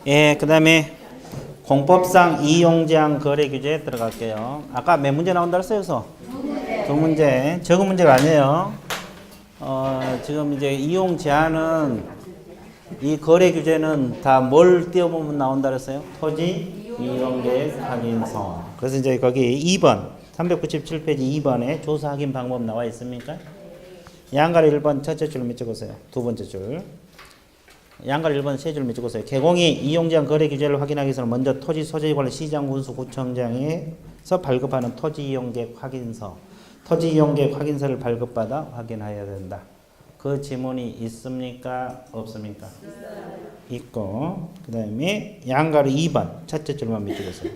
예, 그 다음에 공법상 이용제한 거래 규제에 들어갈게요. 아까 몇 문제 나온다 했어요? 여기서? 두 문제. 적은 문제가 아니에요. 지금 이제 이용 제한은 이 거래 규제는 다 뭘 띄워보면 나온다 그랬어요? 토지 이용계획 확인서. 그래서 이제 거기 2번 397페이지 2번에 조사 확인 방법 나와 있습니까? 양가로 1번 첫째 줄 밑 적으세요. 두 번째 줄. 양가로 1번 세 줄 밑 적으세요. 개공이 이용제한 거래 규제를 확인하기 위해서는 먼저 토지 소재에 관련 시장 군수 구청장에서 발급하는 토지 이용계획 확인서. 토지 이용계획 확인서를 발급받아 확인해야 된다. 그 지문이 있습니까? 없습니까? 있고. 그 다음에 양가로 2번 첫째 줄만 밑 적으세요.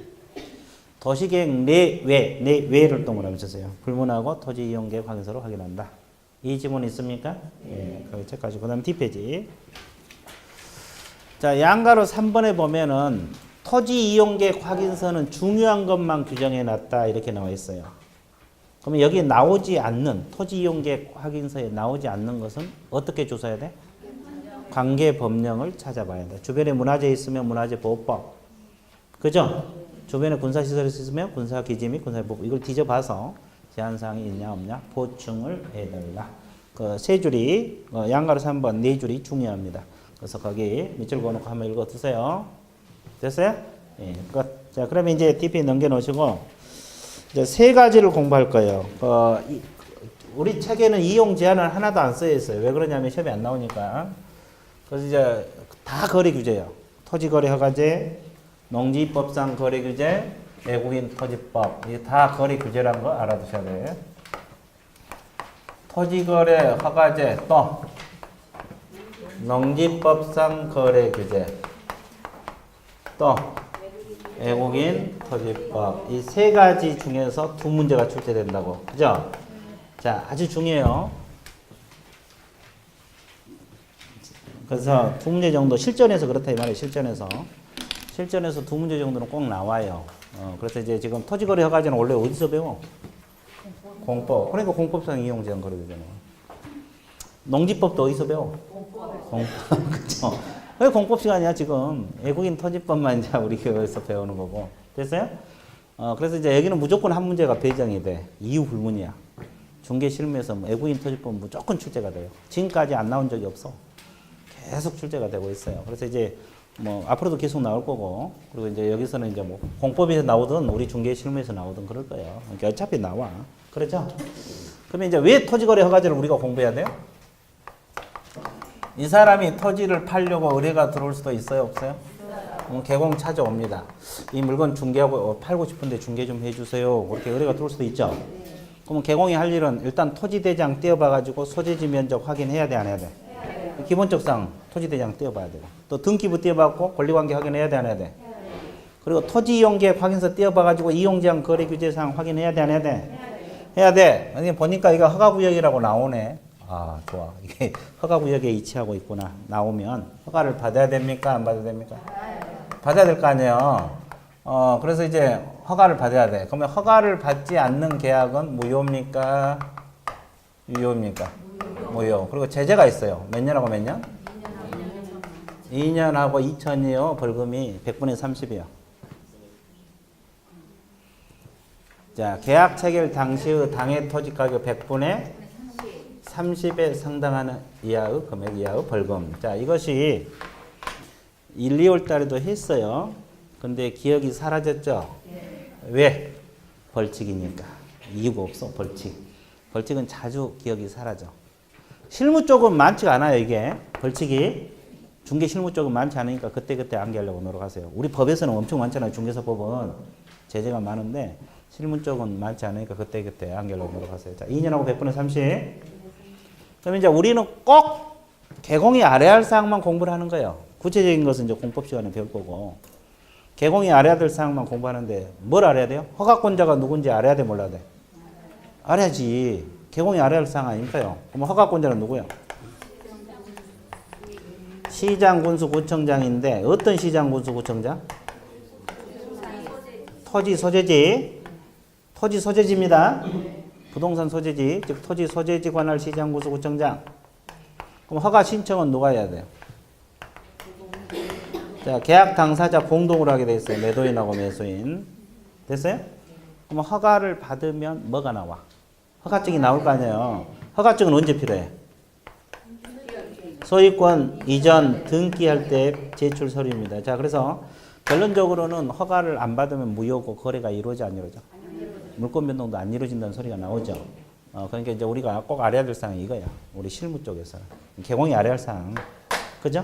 도시계획 내외를 동그라미 쓰세요. 불문하고 토지 이용계획 확인서로 확인한다. 이 지문 있습니까? 예, 거기 체크하시고. 그 다음 뒷페이지. 자, 양가로 3번에 보면은 토지 이용계획 확인서는 중요한 것만 규정해 놨다. 이렇게 나와 있어요. 그러면 여기 나오지 않는, 토지 이용계획 확인서에 나오지 않는 것은 어떻게 조사해야 돼? 관계 법령을 찾아봐야 돼. 주변에 문화재 있으면 문화재 보호법. 그죠? 주변에 군사시설이 있으면 군사기지 및 군사보호법. 이걸 뒤져봐서 제한사항이 있냐 없냐 보충을 해달라. 그 세 줄이 양가로 3번 네 줄이 중요합니다. 그래서 거기 밑줄 그어놓고 한번 읽어 두세요. 됐어요? 예, 끝. 자, 그러면 이제 DP 넘겨놓으시고 이제 세 가지를 공부할 거예요. 우리 책에는 이용 제한을 하나도 안 써 있어요. 왜 그러냐면 시험에 안 나오니까. 그래서 이제 다 거래 규제예요. 토지거래 허가제, 농지법상 거래 규제, 외국인 토지법. 이게 다 거래 규제라는 거 알아두셔야 돼요. 토지거래 허가제 또 농지법상 거래 규제 또 외국인 토지법. 이 세 가지 중에서 두 문제가 출제된다고. 그죠? 자, 아주 중요해요. 그래서 두 문제 정도 실전에서 그렇다 이 말이에요. 실전에서 두 문제 정도는 꼭 나와요. 그래서 이제 지금 토지거래 허가제는 원래 어디서 배워? 공법. 그러니까 공법상 이용제한 거래되잖아. 농지법도 어디서 배워? 공법. 그쵸? 왜 공법 시간이야 지금? 외국인 토지법만 이제 우리 교회에서 배우는 거고. 됐어요? 그래서 이제 여기는 무조건 한 문제가 배정이 돼. 이유 불문이야. 중개 실무에서 외국인 토지법 무조건 출제가 돼요. 지금까지 안 나온 적이 없어. 계속 출제가 되고 있어요. 그래서 이제 뭐 앞으로도 계속 나올 거고, 그리고 이제 여기서는 이제 뭐 공법에서 나오든 우리 중개 실무에서 나오든 그럴 거예요. 그러니까 어차피 나와. 그렇죠? 그러면 이제 왜 토지거래 허가제를 우리가 공부해야 돼요? 이 사람이 토지를 팔려고 의뢰가 들어올 수도 있어요, 없어요? 개공 찾아옵니다. 이 물건 중개하고 팔고 싶은데 중개 좀 해주세요. 그렇게 의뢰가 들어올 수도 있죠. 그러면 개공이 할 일은 일단 토지대장 떼어봐가지고 소재지 면적 확인해야 돼, 안 해야 돼? 기본적상 토지대장 떼어봐야 되고, 또 등기부 떼어봤고 권리관계 확인해야 돼, 안 해야 돼? 그리고 토지 이용계획 확인서 떼어봐가지고 이용제한 거래 규제사항 확인해야 돼, 안 해야 돼? 해야 돼. 보니까 이거 허가구역이라고 나오네. 아, 좋아. 이게 허가구역에 위치하고 있구나. 나오면 허가를 받아야 됩니까? 안 받아야 됩니까? 받아야 될 거 아니에요. 그래서 이제 허가를 받아야 돼. 그러면 허가를 받지 않는 계약은 무효입니까? 유효입니까? 무효. 그리고 제재가 있어요. 몇 년하고 몇 년? 2년하고 2천이요. 벌금이 100분의 30이요. 자, 계약 체결 당시의 당해 토지 가격 100분의 30에 상당하는 이하의 금액 이하의 벌금. 자, 이것이 1, 2월 달에도 했어요. 근데 기억이 사라졌죠? 왜? 벌칙이니까. 이유가 없어, 벌칙. 벌칙은 자주 기억이 사라져. 실무 쪽은 많지가 않아요, 이게. 벌칙이. 중개 실무 쪽은 많지 않으니까 그때그때 암기하려고 노력하세요. 우리 법에서는 엄청 많잖아요. 중개사법은 제재가 많은데 실무 쪽은 많지 않으니까 그때그때 암기하려고 노력하세요. 자, 2년하고 100분의 30. 그럼 이제 우리는 꼭 개공이 알아야 할 사항만 공부를 하는 거예요. 구체적인 것은 이제 공법 시간에 배울 거고. 개공이 알아야 될 사항만 공부하는데 뭘 알아야 돼요? 허가권자가 누군지 알아야 돼, 몰라야 돼? 알아야지. 개공이 알아야 할 사항 아닙니까요? 그럼 허가권자는 누구예요? 시장군수구청장인데 어떤 시장군수구청장? 토지 소재지. 토지 소재지입니다. 부동산 소재지, 즉 토지 소재지 관할 시장군수구청장. 그럼 허가 신청은 누가 해야 돼요? 자, 계약 당사자 공동으로 하게 돼 있어요. 매도인하고 매수인. 됐어요? 그럼 허가를 받으면 뭐가 나와? 허가증이 나올 거 아니에요. 허가증은 언제 필요해? 소유권 이전 등기할 때 제출 서류입니다. 자, 그래서 결론적으로는 허가를 안 받으면 무효고 거래가 이루어져 안 이루어져? 물권 변동도 안 이루어진다는 소리가 나오죠. 그러니까 이제 우리가 꼭 알아야 될 사항이 이거야. 우리 실무 쪽에서 개공이 알아야 할 사항. 그죠?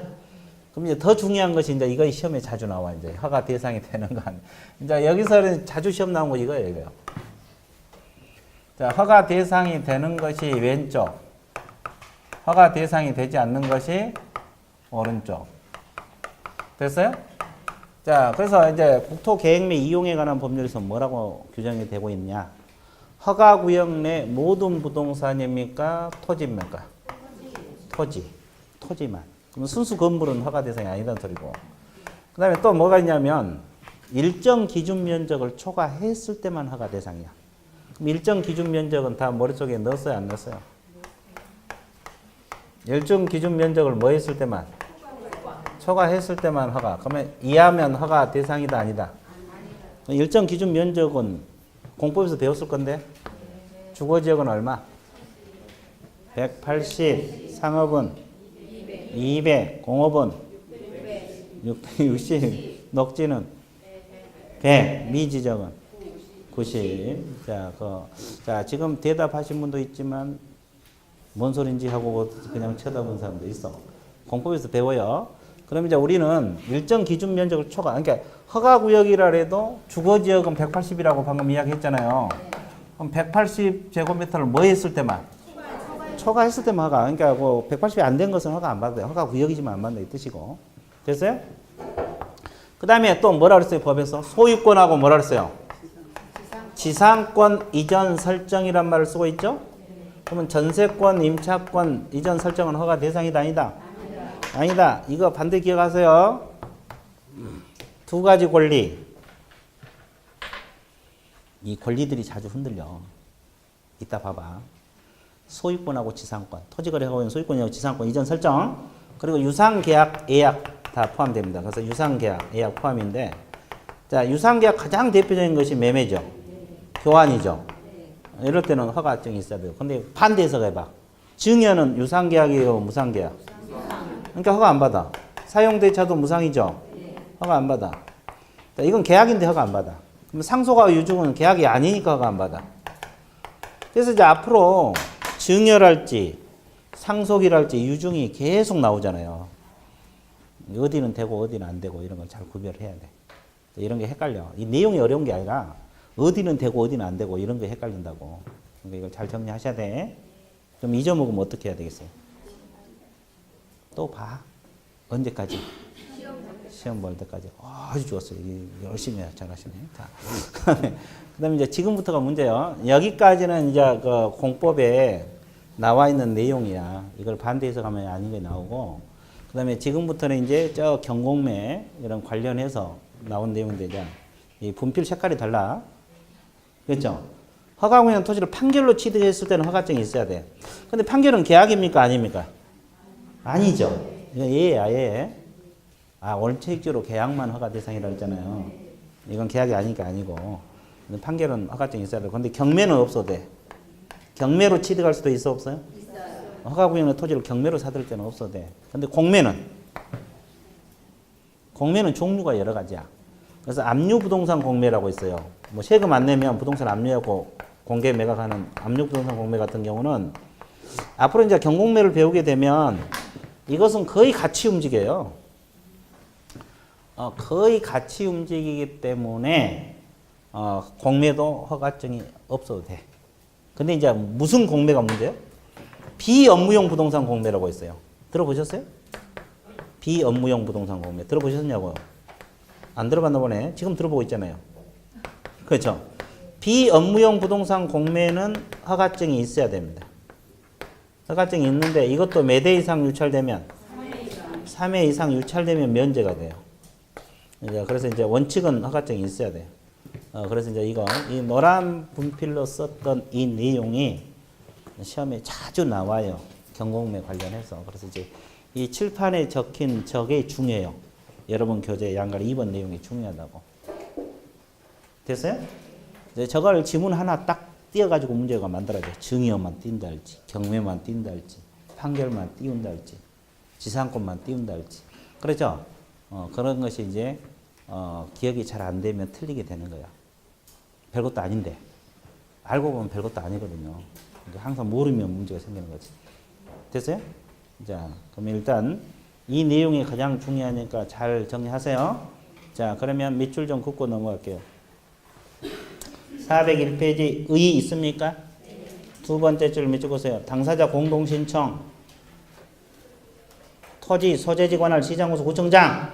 그럼 이제 더 중요한 것이 이제 이거 시험에 자주 나와. 이제 허가 대상이 되는 건. 이제 여기서는 자주 시험 나온 거 이거예요, 이거요. 자, 허가 대상이 되는 것이 왼쪽. 허가 대상이 되지 않는 것이 오른쪽. 됐어요? 자, 그래서 이제 국토계획 및 이용에 관한 법률에서 뭐라고 규정이 되고 있냐? 허가구역 내 모든 부동산입니까? 토지입니까? 토지만. 그럼 순수 건물은 허가 대상이 아니다는 소리고. 그 다음에 또 뭐가 있냐면 일정 기준 면적을 초과했을 때만 허가 대상이야. 그럼 일정 기준 면적은 다 머릿속에 넣었어요? 안 넣었어요? 일정 기준 면적을 뭐 했을 때만? 초과했을 때만 허가. 그러면 이하면 허가 대상이다 아니다? 일정 기준 면적은 공법에서 배웠을 건데 주거지역은 얼마? 180, 상업은 200, 공업은 660, 녹지는 100, 미지역은 90. 자, 지금 대답하신 분도 있지만 뭔 소린지 하고 그냥 쳐다본 사람도 있어. 공법에서 배워요. 그럼 이제 우리는 일정 기준 면적을 초과, 그러니까 허가구역이라 해도 주거지역은 180이라고 방금 이야기했잖아요. 그럼 180제곱미터를 뭐 했을 때만? 초과했을 때만 허가. 그러니까 뭐 180이 안 된 것은 허가 안 받아요. 허가구역이지만 안 받는다 이 뜻이고. 됐어요? 그 다음에 또 뭐라 그랬어요? 법에서? 소유권하고 뭐라 그랬어요? 지상권 이전 설정이란 말을 쓰고 있죠? 그러면 전세권, 임차권 이전 설정은 허가 대상이다 아니다? 아니다. 이거 반드시 기억하세요. 두 가지 권리. 이 권리들이 자주 흔들려. 이따 봐봐. 소유권하고 지상권. 토지거래하고 있는 소유권하고 지상권 이전 설정. 그리고 유상계약, 예약 다 포함됩니다. 그래서 유상계약, 예약 포함인데 자, 유상계약 가장 대표적인 것이 매매죠. 교환이죠. 이럴 때는 허가증이 있어야 돼요. 근데 반대해서 해봐. 증여는 유상계약이에요, 무상계약? 그러니까 허가 안 받아. 사용대차도 무상이죠? 허가 안 받아. 자, 이건 계약인데 허가 안 받아. 그럼 상속과 유증은 계약이 아니니까 허가 안 받아. 그래서 이제 앞으로 증여랄지 상속이랄지 유증이 계속 나오잖아요. 어디는 되고 어디는 안 되고 이런 걸 잘 구별을 해야 돼. 이런 게 헷갈려. 이 내용이 어려운 게 아니라 어디는 되고 어디는 안 되고 이런 게 헷갈린다고. 그러니까 이걸 잘 정리하셔야 돼. 좀 잊어먹으면 어떻게 해야 되겠어요? 또 봐. 언제까지? 시험 볼 때까지. 아주 좋았어요. 열심히 잘하시네. 자, 그 다음에 이제 지금부터가 문제예요. 여기까지는 이제 그 공법에 나와 있는 내용이야. 이걸 반대해서 가면 아닌 게 나오고. 그 다음에 지금부터는 이제 저 경공매 이런 관련해서 나온 내용인데 이제 이 분필 색깔이 달라. 그렇죠? 허가구역 토지를 판결로 취득했을 때는 허가증이 있어야 돼. 근데 판결은 계약입니까? 아닙니까? 아니죠. 예야, 예. 아, 원칙적으로 계약만 허가 대상이라고 했잖아요. 이건 계약이 아니니까 아니고. 판결은 허가증이 있어야 돼. 근데 경매는 없어도 돼. 경매로 취득할 수도 있어, 없어요? 있어요. 허가구역의 토지를 경매로 사들 때는 없어도 돼. 근데 공매는 종류가 여러 가지야. 그래서 압류부동산 공매라고 있어요. 뭐 세금 안 내면 부동산 압류하고 공개 매각하는 압류부동산 공매 같은 경우는 앞으로 이제 경공매를 배우게 되면 이것은 거의 같이 움직여요. 거의 같이 움직이기 때문에 공매도 허가증이 없어도 돼. 근데 이제 무슨 공매가 문제예요? 비업무용 부동산 공매라고 있어요. 들어보셨어요? 비업무용 부동산 공매 들어보셨냐고요? 안 들어봤나 보네. 지금 들어보고 있잖아요. 그렇죠? 비업무용 부동산 공매는 허가증이 있어야 됩니다. 허가증이 있는데 이것도 몇 회 이상 유찰되면 3회 이상 유찰되면 면제가 돼요. 그래서 이제 원칙은 허가증이 있어야 돼요. 그래서 이제 이 노란 분필로 썼던 이 내용이 시험에 자주 나와요. 경공매 관련해서. 그래서 이제 이 칠판에 적힌 저게 중요해요. 여러분 교재 양갈 2번 내용이 중요하다고. 됐어요? 이제 저걸 지문 하나 딱 띄어가지고 문제가 만들어져. 증여만 띈다 할지, 경매만 띈다 할지, 판결만 띄운다 할지, 지상권만 띄운다 할지. 그렇죠? 그런 것이 이제 기억이 잘 안 되면 틀리게 되는 거야. 별것도 아닌데. 알고 보면 별것도 아니거든요. 그러니까 항상 모르면 문제가 생기는 거지. 됐어요? 자, 그럼 일단 이 내용이 가장 중요하니까 잘 정리하세요. 자, 그러면 밑줄 좀 긋고 넘어갈게요. 401페이지 의 있습니까? 두 번째 줄 밑줄 보세요. 당사자 공동신청 토지 소재지 관할 시장구수 구청장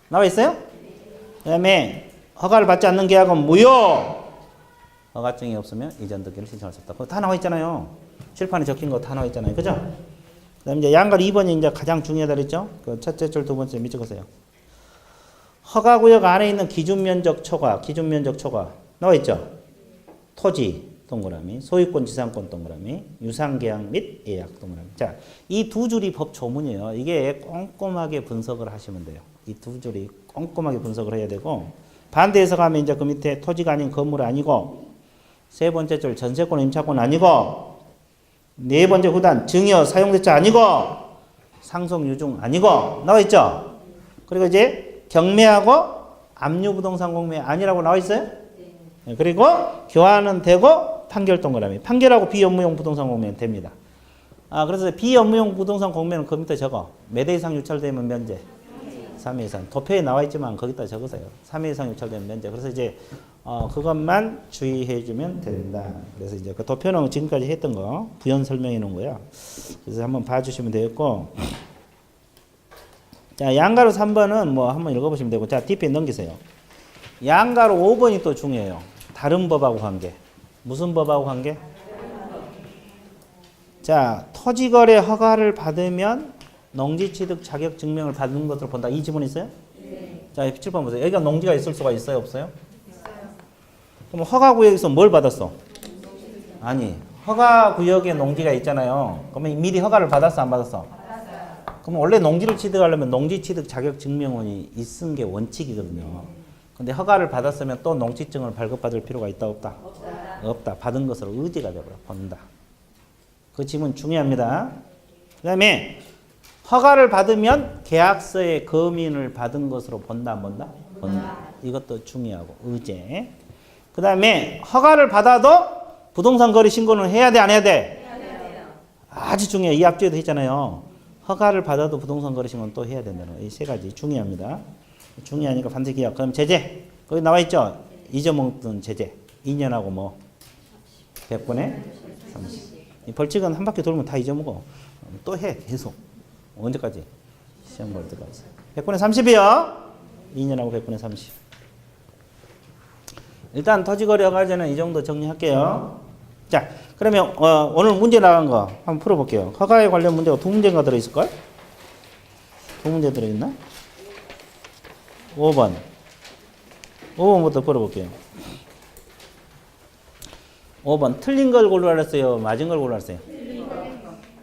나와 있어요? 그 다음에 허가를 받지 않는 계약은 무효. 허가증이 없으면 이전 등기를 신청할 수 없다. 그거 다 나와 있잖아요. 칠판에 적힌 거 다 나와 있잖아요. 그죠? 그 다음에 이제 양갈 2번이 이제 가장 중요하다 그랬죠? 그 첫째 줄 두 번째 밑줄 보세요. 허가구역 안에 있는 기준면적 초과, 기준면적 초과 나와 있죠? 토지 동그라미, 소유권 지상권 동그라미, 유상계약 및 예약 동그라미. 자, 이 두 줄이 법 조문이에요. 이게 꼼꼼하게 분석을 하시면 돼요. 이 두 줄이 꼼꼼하게 분석을 해야 되고 반대해서 가면 이제 그 밑에 토지가 아닌 건물 아니고 세 번째 줄 전세권 임차권 아니고 네 번째 구단 증여 사용대차 아니고 상속 유증 아니고 나와 있죠. 그리고 이제 경매하고 압류부동산 공매 아니라고 나와 있어요. 네. 그리고 교환은 되고 판결 동그라미 판결하고 비업무용 부동산 공매는 됩니다. 그래서 비업무용 부동산 공매는 그 밑에 적어. 몇 회 이상 유찰되면 면제. 3회 이상. 도표에 나와 있지만 거기다 적으세요. 3회 이상 유찰되면 면제. 그래서 이제 그것만 주의해 주면 된다. 그래서 이제 그 도표는 지금까지 했던 거 부연 설명해 놓은 거야. 그래서 한번 봐주시면 되겠고. 자, 양가로 3번은 뭐 한번 읽어보시면 되고. 자, 뒤에 넘기세요. 양가로 5번이 또 중요해요. 다른 법하고 관계. 무슨 법하고 관계? 자, 토지거래 허가를 받으면 농지취득 자격 증명을 받는 것으로 본다. 이 지문 있어요? 네. 자, 7번 보세요. 여기가 농지가 있을 수가 있어요? 없어요? 있어요. 그럼 허가구역에서 뭘 받았어? 아니, 허가구역에 농지가 있잖아요. 그러면 미리 허가를 받았어? 안 받았어? 받았어요. 그럼 원래 농지를 취득하려면 농지취득 자격 증명원이 있는 게 원칙이거든요. 근데 허가를 받았으면 또 농지증을 발급받을 필요가 있다 없다? 없다. 없다. 받은 것으로 의지가 되버려. 본다. 그 지문 중요합니다. 그 다음에 허가를 받으면 계약서에 검인을 받은 것으로 본다 안 본다? 본다. 이것도 중요하고 의제. 그 다음에 허가를 받아도 부동산 거래 신고는 해야 돼 안 해야 돼? 해야 돼요. 아주 중요해. 이 앞뒤에도 했잖아요. 허가를 받아도 부동산 거래 신고는 또 해야 된다는 거. 이 세 가지 중요합니다. 중요하니까 반드시 기억. 그럼 제재. 거기 나와 있죠? 잊어먹던 제재. 2년하고 뭐 100분의 30. 이 벌칙은 한 바퀴 돌면 다 잊어먹어. 또 해. 계속. 언제까지? 시험 볼 때까지. 100분의 30이요. 2년하고 100분의 30. 일단 토지거래 허가제는 이 정도 정리할게요. 자, 그러면 오늘 문제 나간 거 한번 풀어볼게요. 허가에 관련 문제가 두 문제가 들어있을걸? 두 문제 들어있나? 5번. 5번부터 풀어볼게요. 5번. 틀린 걸 고르라 했어요? 맞은 걸 고르라 했어요?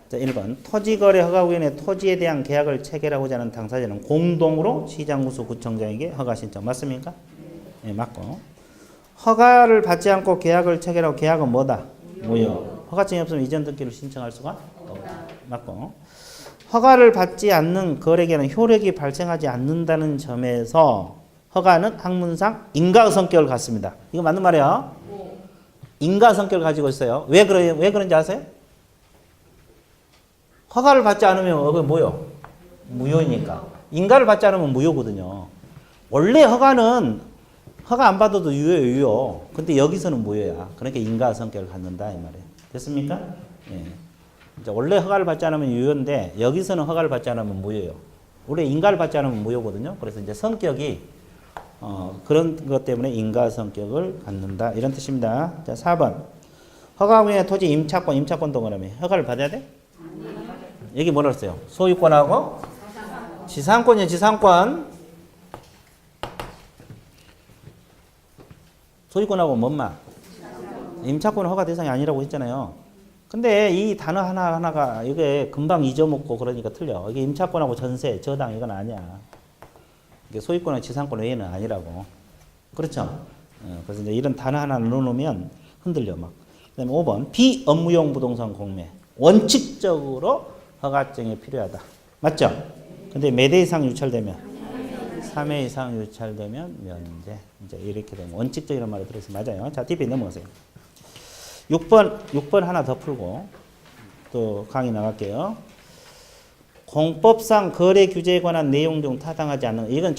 자, 1번. 토지거래 허가구역의 토지에 대한 계약을 체결하고자 하는 당사자는 공동으로 시장구수 구청장에게 허가 신청. 맞습니까? 네, 맞고. 허가를 받지 않고 계약을 체결하고 계약은 뭐다? 무효. 허가증이 없으면 이전 등기를 신청할 수가 없다. 맞고. 허가를 받지 않는 거래계는 효력이 발생하지 않는다는 점에서 허가는 학문상 인가 성격을 갖습니다. 이거 맞는 말이에요. 인가 성격을 가지고 있어요. 왜 그런지 아세요? 허가를 받지 않으면 그게 뭐요? 무효니까. 인가를 받지 않으면 무효거든요. 원래 허가는 허가 안 받아도 유효예요, 유효. 근데 여기서는 무효야. 그러니까 인가 성격을 갖는다 이 말이에요. 됐습니까? 예. 이제 원래 허가를 받지 않으면 유효인데 여기서는 허가를 받지 않으면 무효예요. 원래 인가를 받지 않으면 무효거든요. 그래서 이제 성격이 그런 것 때문에 인가 성격을 갖는다 이런 뜻입니다. 자, 4번. 허가구역의 토지 임차권 동그라미. 허가를 받아야 돼? 여기 뭐라 했어요? 소유권하고 지상권이에요. 지상권. 소유권하고 뭔 말? 임차권은 허가 대상이 아니라고 했잖아요. 근데 이 단어 하나하나가 이게 금방 잊어먹고 그러니까 틀려. 이게 임차권하고 전세, 저당 이건 아니야. 이게 소유권은 지상권 외에는 아니라고. 그렇죠? 그래서 이제 이런 단어 하나 넣어놓으면 흔들려 막. 그다음에 5번 비업무용 부동산 공매. 원칙적으로 허가증이 필요하다. 맞죠? 근데 몇 회 이상 유찰되면 3회 이상 유찰되면 면제. 이제 이렇게 되면 원칙적이라는 말이 들어있어요. 맞아요. 자, DP 넘어가세요. 6번 하나 더 풀고 또 강의 나갈게요. 공법상 거래 규제에 관한 내용 중 타당하지 않는, 이건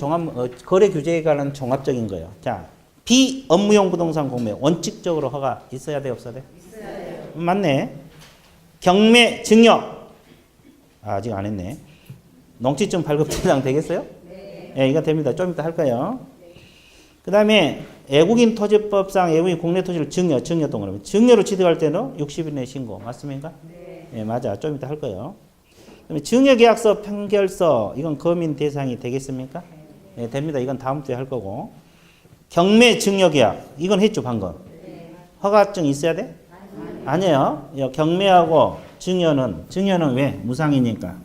거래 규제에 관한 종합적인 거예요. 자, 비업무용 부동산 공매 원칙적으로 허가 있어야 돼 없어야 돼? 있어야 돼요. 맞네. 경매 증여 아직 안 했네. 농지증 발급 대상 되겠어요? 네. 네, 이거 됩니다. 좀 이따 할 거예요. 네. 그 다음에 외국인 토지법상 외국인 국내 토지를 증여 동그라미. 증여로 취득할 때는 60일 내 신고 맞습니까? 네. 네, 맞아. 좀 이따 할 거예요. 그다음에 증여계약서 판결서 이건 거민 대상이 되겠습니까? 네, 됩니다. 이건 다음 주에 할 거고. 경매 증여계약 이건 했죠 방금. 네. 허가증 있어야 돼? 아니에요. 경매하고 증여는 왜? 무상이니까.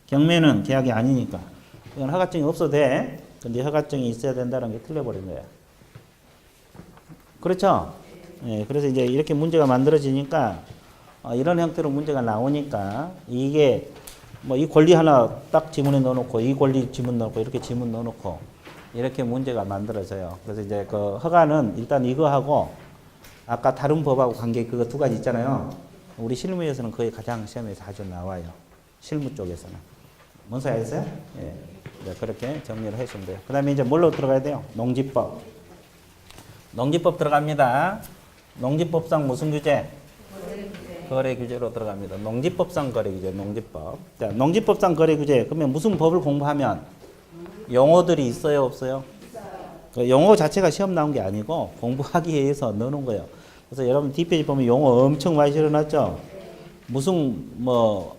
경매는 계약이 아니니까. 이건 허가증이 없어도 돼. 근데 허가증이 있어야 된다는 게 틀려버린 거야. 그렇죠? 예, 그래서 이제 이렇게 문제가 만들어지니까 이런 형태로 문제가 나오니까 이게 뭐 이 권리 하나 딱 지문에 넣어놓고 이 권리 지문 넣고 이렇게 지문 넣어놓고 이렇게 문제가 만들어져요. 그래서 이제 그 허가는 일단 이거 하고 아까 다른 법하고 관계 그거 두 가지 있잖아요. 우리 실무에서는 거의 가장 시험에 자주 나와요. 실무 쪽에서는. 뭔 소리 아셨어요? 예. 네, 그렇게 정리를 해주면 돼요. 그 다음에 이제 뭘로 들어가야 돼요? 농지법. 농지법 들어갑니다. 농지법상 무슨 규제? 거래 규제로 들어갑니다. 농지법상 거래 규제, 농지법. 자, 농지법상 거래 규제. 그러면 무슨 법을 공부하면 용어들이 있어요, 없어요? 그 용어 자체가 시험 나온 게 아니고 공부하기 위해서 넣어놓은 거예요. 그래서 여러분 뒷페이지 보면 용어 엄청 많이 실어놨죠? 무슨 뭐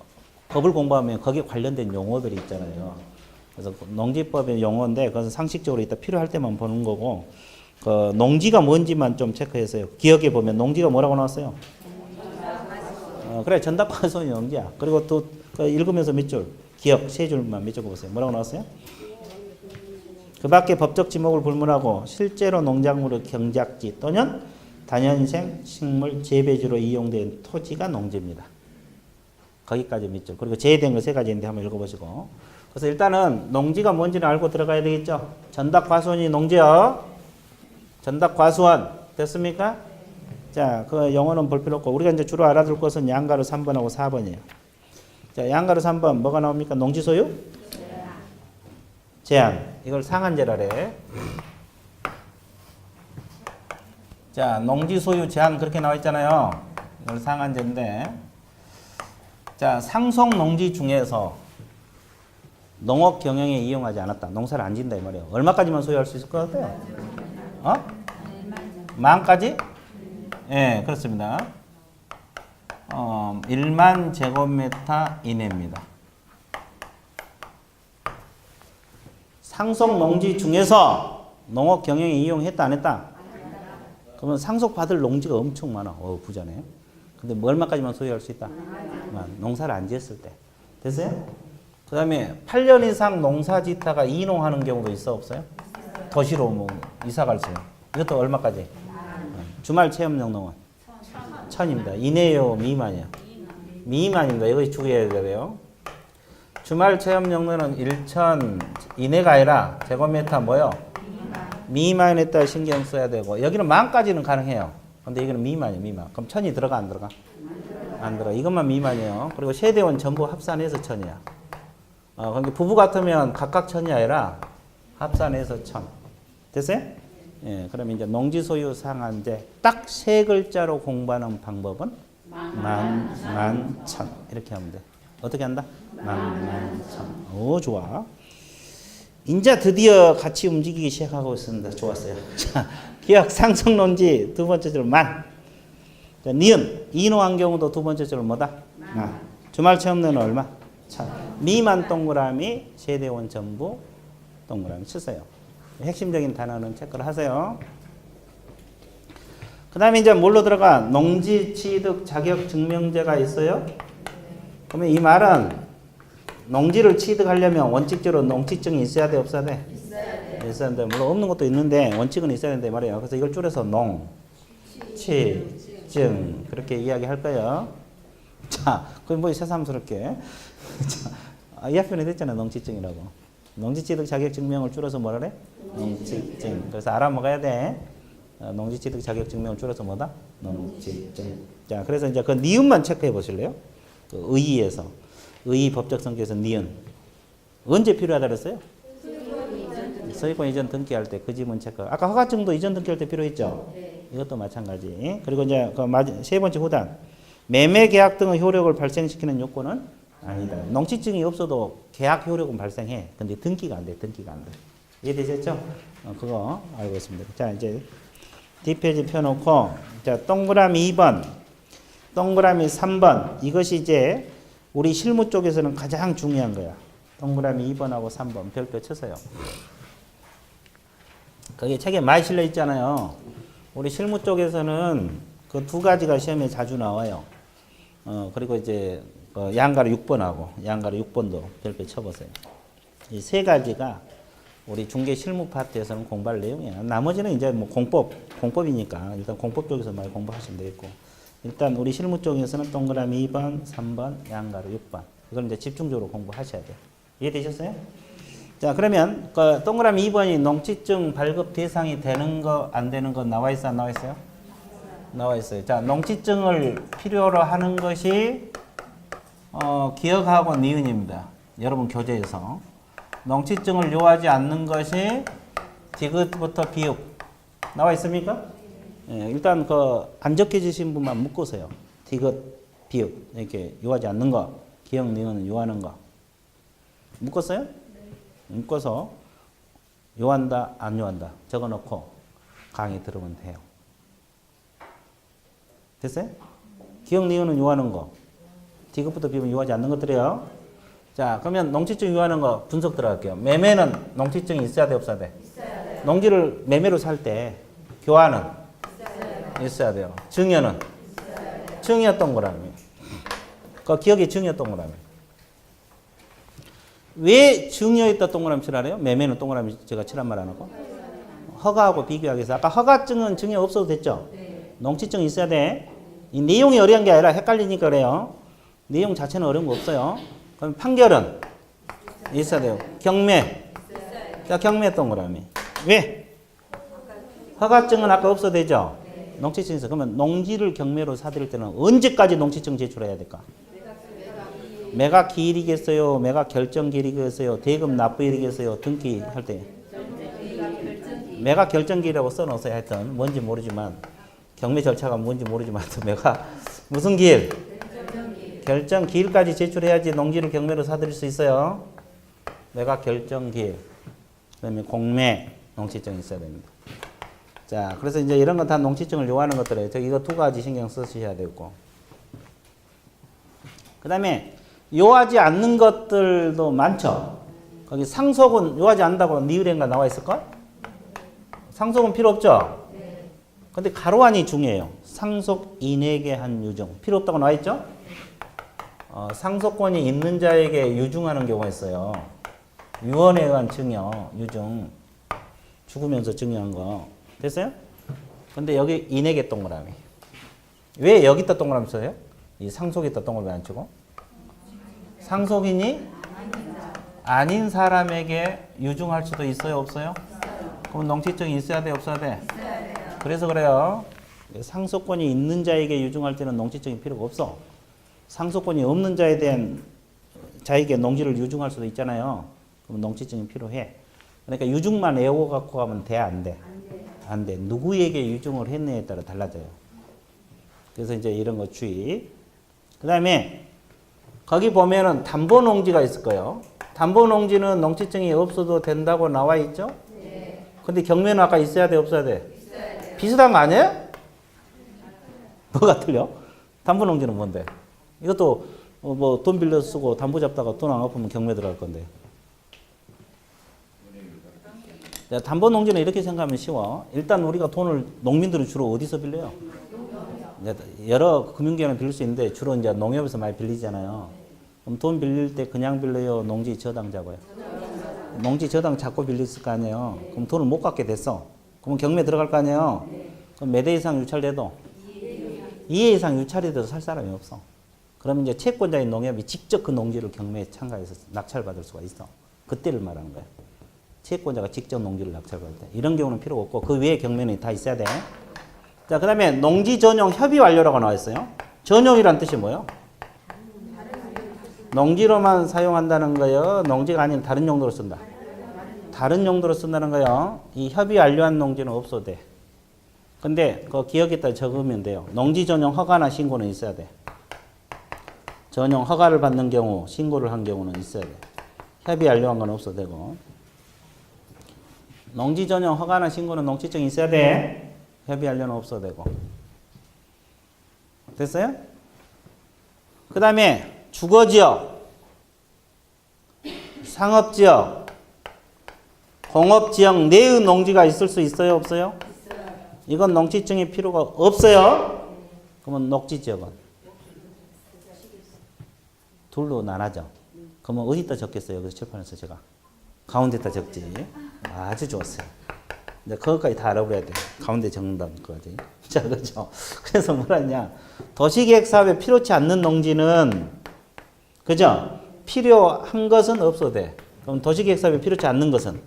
법을 공부하면 거기에 관련된 용어들이 있잖아요. 그래서 농지법의 용어인데 그것은 상식적으로 이따 필요할 때만 보는 거고 그 농지가 뭔지만 좀 체크해서요. 기억에 보면 농지가 뭐라고 나왔어요? 그래 전답과소의 농지야. 그리고 또 읽으면서 몇 줄? 기억 세 줄만 몇 줄 보세요. 뭐라고 나왔어요? 그 밖에 법적 지목을 불문하고 실제로 농작물의 경작지 또는 다년생 식물 재배지로 이용된 토지가 농지입니다. 거기까지 몇 줄. 그리고 제외된 거 세 가지인데 한번 읽어보시고. 그래서 일단은 농지가 뭔지는 알고 들어가야 되겠죠. 전답과수원이 농지요. 전답과수원 됐습니까? 자, 그 영어는 볼 필요 없고 우리가 이제 주로 알아둘 것은 양가로 3번하고 4번이에요. 자, 양가로 3번 뭐가 나옵니까? 농지 소유? 제한. 이걸 상한제라래. 자, 농지 소유 제한 그렇게 나와 있잖아요. 이걸 상한제인데. 자, 상속 농지 중에서 농업 경영에 이용하지 않았다. 농사를 안 짓는다 이 말이에요. 얼마까지만 소유할 수 있을 것 같아요? 어? 만까지? 예, 네, 그렇습니다. 1만 제곱미터 이내입니다. 상속 농지 중에서 농업 경영에 이용했다 안 했다? 그러면 상속받을 농지가 엄청 많아. 부자네. 근데 뭐 얼마까지만 소유할 수 있다? 농사를 안 지었을 때. 됐어요? 그 다음에 8년 이상 농사 짓다가 이농하는 경우도 있어 없어요? 도시로 뭐 이사 갈 수. 이것도 얼마까지? 주말 체험 영농은 1000입니다. 이내요 미만이요? 미만입니다. 이것이 주의해야 돼요. 주말 체험 영농은 1000 이내가 아니라 제곱미터 뭐요? 미만에 따라 신경 써야 되고 여기는 만까지는 가능해요. 근데 이거는 미만이에요. 미만. 그럼 1000이 들어가 안 들어가? 안 들어가. 이것만 미만이에요. 그리고 세대원 전부 합산해서 1000이야. 그러니까 부부 같으면 각각 1000이 아니라 합산해서 1000. 됐어요? 예, 그러면 이제 농지 소유 상한제 딱 세 글자로 공부하는 방법은 만천 이렇게 하면 돼. 어떻게 한다? 만천. 오, 좋아. 이제 드디어 같이 움직이기 시작하고 있습니다. 좋았어요. 자, 기억 상속 농지 두 번째 줄 만. 자, 니은 이노한 경우도 두 번째 줄 뭐다? 만. 주말 체험료는 얼마? 1000. 미만 동그라미 세대원 전부 동그라미 치세요. 핵심적인 단어는 체크를 하세요. 그 다음에 이제 뭘로 들어가? 농지 취득 자격 증명제가 있어요? 그러면 이 말은 농지를 취득하려면 원칙적으로 농지증이 있어야 돼, 없어야 돼? 있어야 돼. 있어야 되는데, 물론 없는 것도 있는데 원칙은 있어야 되는데 말이에요. 그래서 이걸 줄여서 농, 치, 증 그렇게 이야기할 거예요. 자, 그럼 뭐 새삼스럽게 자, 이 앞편에 됐잖아. 농지증이라고. 농지취득 자격증명을 줄여서 뭐라 그래? 농지증. 그래서 알아먹어야 돼. 농지취득 자격증명을 줄여서 뭐다? 농지증. 자, 그래서 이제 그 니은만 체크해 보실래요? 그 의의에서. 의의 법적 성격에서 니은. 언제 필요하다 그랬어요? 소유권 이전 등기할 때 그 지문 체크. 아까 허가증도 이전 등기할 때 필요했죠? 이것도 마찬가지. 그리고 이제 그 세 번째 후단. 매매 계약 등의 효력을 발생시키는 요건은 아니다. 농지증이 없어도 계약 효력은 발생해. 근데 등기가 안 돼. 등기가 안 돼. 이해되셨죠? 그거 알고 있습니다. 자, 이제 뒷페이지 펴놓고 자, 동그라미 2번, 동그라미 3번. 이것이 이제 우리 실무 쪽에서는 가장 중요한 거야. 동그라미 2번하고 3번 별표 쳐서요. 거기 책에 많이 실려 있잖아요. 우리 실무 쪽에서는 그 두 가지가 시험에 자주 나와요. 그리고 이제 양가로 6번하고 양가로 6번도 별표 쳐보세요. 이 세 가지가 우리 중개 실무 파트에서는 공부할 내용이야. 나머지는 이제 뭐 공법이니까 일단 공법 쪽에서 많이 공부하시면 되겠고. 일단 우리 실무 쪽에서는 동그라미 2번, 3번, 양가로 6번. 이걸 이제 집중적으로 공부하셔야 돼요. 이해되셨어요? 자, 그러면 그 동그라미 2번이 농지증 발급 대상이 되는 거, 안 되는 거 나와 있어, 안 나와 있어요? 나와 있어요. 자, 농지증을 필요로 하는 것이 기억하고 니은입니다. 여러분 교재에서. 농지증을 요하지 않는 것이 디귿부터 비읍. 나와 있습니까? 예, 일단 그 안 적혀지신 분만 묶으세요. 디귿, 비읍. 이렇게 요하지 않는 거. 기억, 니은은 요하는 거. 묶었어요? 묶어서 요한다, 안 요한다 적어놓고 강의 들으면 돼요. 됐어요? 기억, 니은은 요하는 거. 디귿부터 비읍은 요하지 않는 것들이에요. 자, 그러면 농지증 요하는 거 분석 들어갈게요. 매매는 농지증이 있어야 돼, 없어야 돼? 있어야 돼요. 농지를 매매로 살 때 교환은 있어야 돼요. 증여는? 증여 동그라미. 그 기억이 증여 동그라미. 왜 증여했다 동그라미 칠하래요? 매매는 동그라미 제가 칠한 말 안 하고. 허가하고 비교하기 위해서. 아까 허가증은 증여 없어도 됐죠? 농지증이 있어야 돼. 이 내용이 어려운 게 아니라 헷갈리니까 그래요. 내용 자체는 어려운 거 없어요. 그럼 판결은 있어야 돼요. 경매. 자, 경매 동그라미. 왜? 허가증은 아까 없어도 되죠? 농지증이 있어. 그러면 농지를 경매로 사드릴 때는 언제까지 농지증 제출해야 될까? 매각 기일이겠어요? 매각 결정 기일이겠어요? 대금 납부일이겠어요? 등기할 때. 매각 결정 기일이라고 써놓으세요. 하여튼 뭔지 모르지만 경매 절차가 뭔지 모르지만 매각 무슨 기일? 결정 기일까지 제출해야지 농지를 경매로 사드릴 수 있어요. 매각 결정 기일. 그다음에 공매 농지증이 있어야 됩니다. 자, 그래서 이제 이런 건 다 농지증을 요하는 것들이에요. 이거 두 가지 신경 쓰셔야 되고. 그다음에 요하지 않는 것들도 많죠. 거기 상속은 요하지 않는다고 니은행가 나와 있을걸? 상속은 필요 없죠? 근데 가로안이 중요해요. 상속 인에게 한 유증. 필요 없다고 나와 있죠? 상속권이 있는 자에게 유증하는 경우가 있어요. 유언에 의한 증여, 유증. 죽으면서 증여한 거. 됐어요? 근데 여기 인에게 동그라미. 왜 여기다 동그라미 써요? 이 상속에다 동그라미 안 치고? 상속인이 아닌 사람에게 유증할 수도 있어요, 없어요? 그럼 농지증이 있어야 돼, 없어야 돼? 그래서 그래요. 상속권이 있는 자에게 유증할 때는 농지증이 필요가 없어. 상속권이 없는 자에 대한 자에게 농지를 유증할 수도 있잖아요. 그럼 농지증이 필요해. 그러니까 유증만 외워 갖고 가면 돼, 안 돼? 안 돼. 누구에게 유증을 했느냐에 따라 달라져요. 그래서 이제 이런 거 주의. 그 다음에 거기 보면은 담보농지가 있을 거예요. 담보농지는 농지증이 없어도 된다고 나와 있죠? 네. 근데 경매는 아까 있어야 돼, 없어야 돼? 있어야 돼. 비슷한 거 아니에요? 뭐가 틀려? 담보농지는 뭔데? 이것도 뭐 돈 빌려 쓰고 담보 잡다가 돈 안 갚으면 경매 들어갈 건데. 담보농지는 이렇게 생각하면 쉬워. 일단 우리가 돈을 농민들은 주로 어디서 빌려요? 여러 금융기관을 빌릴 수 있는데 주로 이제 농협에서 많이 빌리잖아요. 그럼 돈 빌릴 때 그냥 빌려요? 농지 저당 잡아요? 농지 저당 자꾸 빌렸을 거 아니에요. 그럼 돈을 못 갚게 됐어. 그럼 경매 들어갈 거 아니에요. 그럼 몇 대 이상 유찰돼도 2회 이상 유찰이 돼도 살 사람이 없어. 그러면 이제 채권자인 농협이 직접 그 농지를 경매에 참가해서 낙찰받을 수가 있어. 그때를 말하는 거야. 채권자가 직접 농지를 낙찰받을 때. 이런 경우는 필요가 없고 그 외에 경매는 다 있어야 돼. 자, 그 다음에 농지 전용 협의 완료라고 나와 있어요. 전용이란 뜻이 뭐예요? 농지로만 사용한다는 거예요. 농지가 아닌 다른 용도로 쓴다. 다른 용도로 쓴다는 거예요. 이 협의 완료한 농지는 없어도 돼. 근데 그 기억에다 적으면 돼요. 농지 전용 허가나 신고는 있어야 돼. 전용 허가를 받는 경우, 신고를 한 경우는 있어야 돼. 협의 완료한 건 없어도 되고. 농지 전용 허가나 신고는 농지증이 있어야 돼. 협의 완료는 없어도 되고. 됐어요? 그 다음에 주거지역, 상업지역, 공업지역 내의 농지가 있을 수 있어요? 없어요? 이건 농지증이 필요가 없어요. 그러면 녹지지역은 둘로 나눠져. 그러면 어디다 적겠어요? 여기서 칠판에서 제가 가운데다 적지. 아주 좋았어요. 이제 그것까지 다 알아버려야 돼. 가운데 적는다는 거지. 자, 그렇죠. 그래서 뭐라냐? 도시계획 사업에 필요치 않는 농지는, 그죠? 필요한 것은 없어도 돼. 그럼 도시계획 사업에 필요치 않는 것은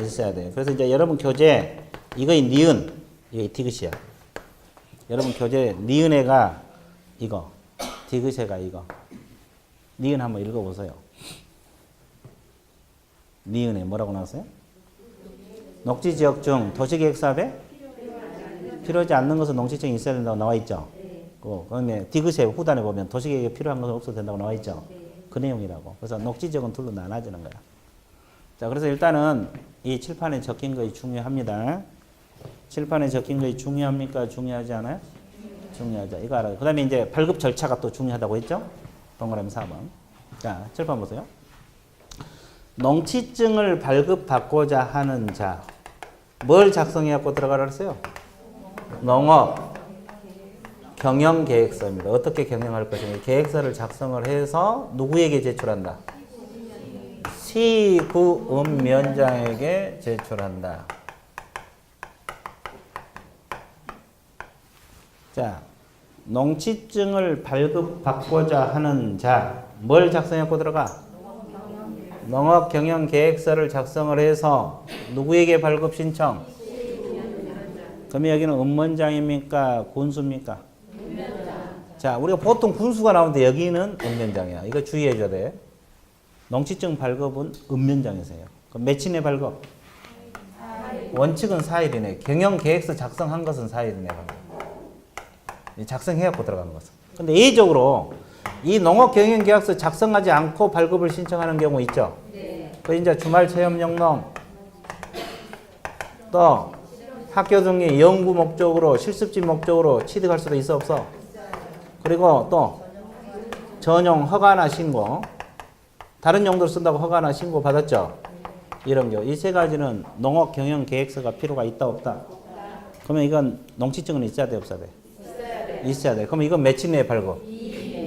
있어야 돼. 그래서 이제 여러분 교재 이거의 니은, 이거 디귿이야. 여러분 교재 니은애가 이거, 디귿애가 이거. 니은 한번 읽어보세요. 니은애 뭐라고 나왔어요? 녹지지역 중 도시계획사업에 필요하지 않는 것은 농지증이 있어야 된다고 나와 있죠. 그 다음에 디귿의 후단에 보면 도시계획에 필요한 것은 없어도 된다고 나와 있죠. 그 내용이라고. 그래서 녹지지역은 둘로 나눠지는 거야. 자, 그래서 일단은 이 칠판에 적힌 것이 중요합니다. 칠판에 적힌 것이 중요합니까? 중요하지 않아요? 중요하죠. 이거 알아요. 그 다음에 이제 발급 절차가 또 중요하다고 했죠? 동그라미 4번. 자, 칠판 보세요. 농지증을 발급받고자 하는 자, 뭘 작성해갖고 들어가라 그랬어요? 농업 경영계획서입니다. 어떻게 경영할 것인가? 계획서를 작성을 해서 누구에게 제출한다? 시구읍면장에게 제출한다. 자, 농지증을 발급받고자 하는 자, 뭘 작성해갖고 들어가? 농업경영계획서를 작성을 해서 누구에게 발급 신청? 그러면 여기는 읍면장입니까? 군수입니까? 자, 우리가 보통 군수가 나오는데 여기는 읍면장이야. 이거 주의해 줘야 돼. 농지증 발급은 읍면장에서 해요. 그럼 며칠내 발급? 원칙은 4일이네. 경영계획서 작성한 것은 4일이네. 작성해갖고 들어가는 것은. 근데 예외적으로 이 농업경영계획서 작성하지 않고 발급을 신청하는 경우 있죠? 네. 그 이제 주말 체험 영농, 또 학교 등의 연구 목적으로, 실습집 목적으로 취득할 수도 있어, 없어? 그리고 또 전용 허가나 신고, 다른 용도로 쓴다고 허가나 신고 받았죠? 이런 경우. 이 세 가지는 농업경영계획서가 필요가 있다, 없다? 그러면 이건 농지증은 있어야 돼, 없어야 돼? 있어야 돼. 그럼 이건 며칠 내에 발급?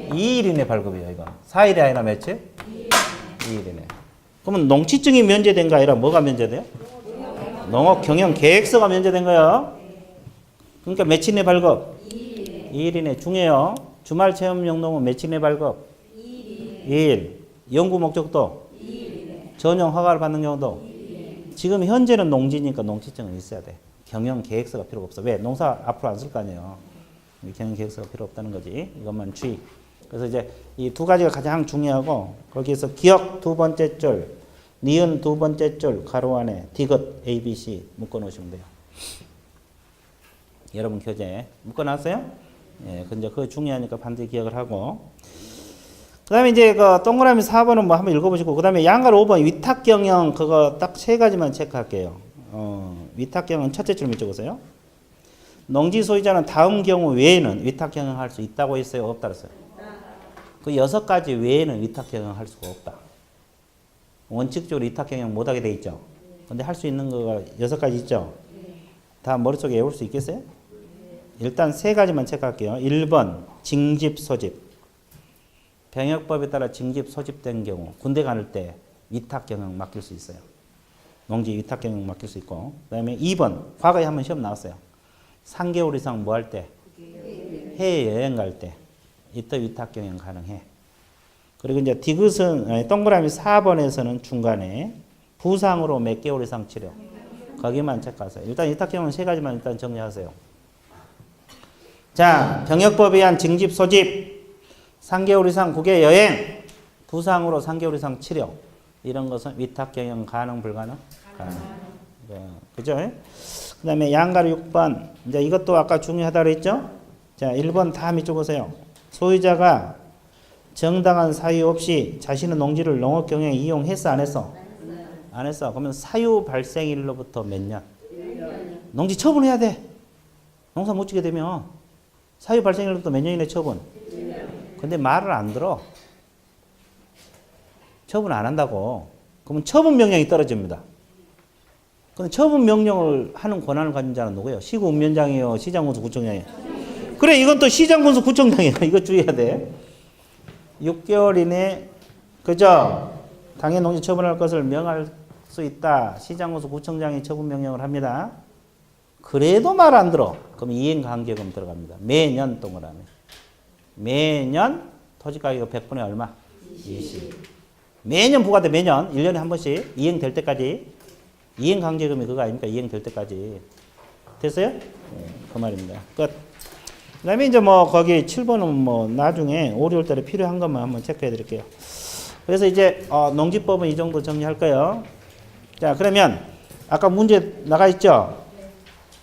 2일 이내 발급이에요, 이건. 4일이 아니라 며칠? 2일 이내. 그러면 농지증이 면제된 거 아니라 뭐가 면제돼요? 농업경영계획서가 면제된 거예요. 그러니까 며칠 내 발급? 2일 이내. 중요해요. 주말 체험 영농은 며칠 내 발급? 2일. 연구 목적도? 전용 허가를 받는 경우도? 지금 현재는 농지니까 농지증은 있어야 돼. 경영계획서가 필요가 없어. 왜? 농사 앞으로 안 쓸 거 아니에요. 경영계획서가 필요 없다는 거지. 이것만 주의. 그래서 이제 이 두 가지가 가장 중요하고, 거기에서 기억 두 번째 줄, 니은 두 번째 줄, 가로 안에 디귿 A, B, C 묶어 놓으시면 돼요. 여러분 교재 묶어 놨어요? 예, 근데 그거 중요하니까 반드시 기억을 하고. 그 다음에 이제 그 동그라미 4번은 뭐 한번 읽어보시고, 그 다음에 양갈 5번 위탁경영 그거 딱 세 가지만 체크할게요. 위탁경영 첫째 줄 밑에 보세요. 농지 소유자는 다음 경우 외에는 위탁 경영할 수 있다고 했어요? 없다 그랬어요? 그 6가지 외에는 위탁 경영할 수가 없다. 원칙적으로 위탁 경영 못하게 돼 있죠. 근데 할 수 있는 거가 6가지 있죠. 다 머릿속에 외울 수 있겠어요? 일단 세 가지만 체크할게요. 1번 징집 소집. 병역법에 따라 징집 소집된 경우, 군대 가는 때 위탁 경영 맡길 수 있어요. 농지 위탁 경영 맡길 수 있고. 그다음에 2번 과거에 한번 시험 나왔어요. 3개월 이상 뭐 할 때? 해외 여행 갈 때 이때 위탁 경영 가능해. 그리고 이제 디귿은 동그라미 4번에서는 중간에 부상으로 몇 개월 이상 치료. 거기만 체크하세요. 일단 위탁 경영은 세 가지만 일단 정리하세요. 자, 병역법에 의한 징집 소집, 3개월 이상 국외 여행, 부상으로 3개월 이상 치료. 이런 것은 위탁 경영 가능 불가능? 가능. 네, 그죠? 그 다음에 양가로 6번. 이제 이것도 아까 중요하다고 그랬죠? 자, 1번 다 밑줄 보세요. 소유자가 정당한 사유 없이 자신의 농지를 농업 경영에 이용했어, 안 했어? 안 했어. 그러면 사유 발생일로부터 몇 년? 농지 처분해야 돼. 농사 못 지게 되면. 사유 발생일로부터 몇 년이내 처분? 근데 말을 안 들어. 처분 안 한다고. 그러면 처분 명령이 떨어집니다. 근데 처분 명령을 하는 권한을 가진 자는 누구예요? 시구 읍면장이에요? 시장군수 구청장이에요? 그래, 이건 또 시장군수 구청장이에요. 이거 주의해야 돼. 6개월 이내, 그죠? 당해 농지 처분할 것을 명할 수 있다. 시장군수 구청장이 처분 명령을 합니다. 그래도 말 안 들어. 그럼 이행관계금 들어갑니다. 매년 동그라미. 매년 토지가격 100분의 얼마? 20. 매년 부과돼. 매년 1년에 한 번씩 이행될 때까지. 이행관계금이 그거 아닙니까? 이행될 때까지. 됐어요? 네, 그 말입니다. 끝. 그 다음에 이제 뭐 거기 7번은 뭐 나중에 5, 6월 달에 필요한 것만 한번 체크해 드릴게요. 그래서 이제 농지법은 이 정도 정리할 거예요. 자, 그러면 아까 문제 나가 있죠?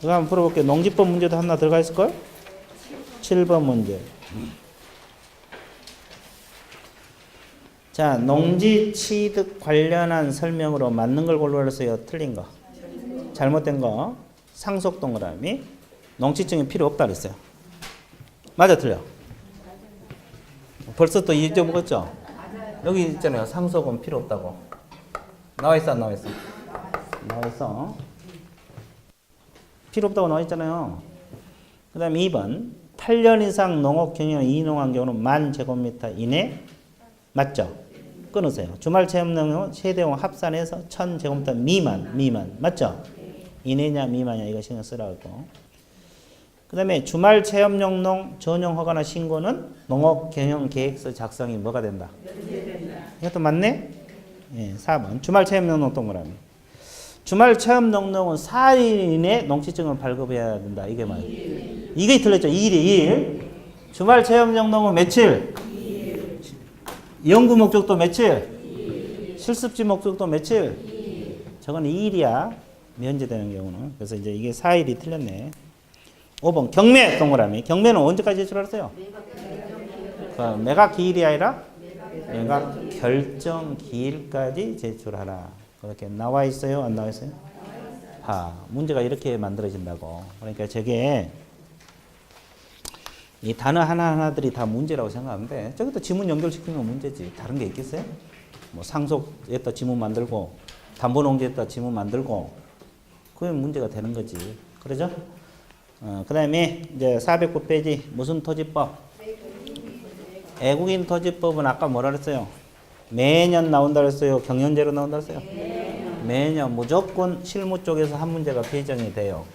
이거 한번 풀어볼게요. 농지법 문제도 하나 들어가 있을걸? 7번 문제. 자, 농지 취득 관련한 설명으로 맞는 걸 골라주세요. 틀린 거. 잘못된 거. 상속 동그라미. 농지증이 필요 없다 그랬어요. 맞아, 틀려? 벌써 또 잊어먹었죠? 여기 있잖아요. 상속은 필요 없다고. 나와 있어, 안 나와 있어? 나와 있어. 필요 없다고 나와 있잖아요. 그 다음에 2번. 8년 이상 농업 경영을 이농한 경우는 10,000제곱미터 이내. 맞죠? 끊으세요. 주말 체험농은 최대원 합산해서 1,000제곱미터 미만. 맞죠? 이내냐, 미만이냐, 이거 신경 쓰라고. 그 다음에 주말 체험용 농 전용 허가나 신고는 농업 경영 계획서 작성이 뭐가 된다? 이것도 맞네? 예, 4번. 주말 체험용 농 동그라미. 주말 체험용 농은 4일 이내 농지증을 발급해야 된다. 이게 맞아요. 이게 틀렸죠? 2일. 주말 체험용 농은 며칠? 연구 목적도 며칠? 실습지 목적도 며칠? 저건 2일이야. 면제되는 경우는. 그래서 이제 이게 4일이 틀렸네. 5번 경매 동그라미. 경매는 언제까지 제출하세요? 매각 기일이 아니라 매각 결정 기일까지 제출하라. 그렇게 나와 있어요? 안 나와 있어요? 문제가 이렇게 만들어진다고. 그러니까 저게 이 단어 하나하나들이 다 문제라고 생각하는데 저기도 지문 연결시키는 건 문제지. 다른 게 있겠어요? 뭐 상속에다 지문 만들고 담보농지에다 지문 만들고 그게 문제가 되는 거지. 그러죠? 그 다음에 이제 409페이지 무슨 토지법? 애국인 토지법은 아까 뭐라 그랬어요? 매년 나온다 그랬어요? 경연제로 나온다 그랬어요? 매년 무조건 실무 쪽에서 한 문제가 배정이 돼요.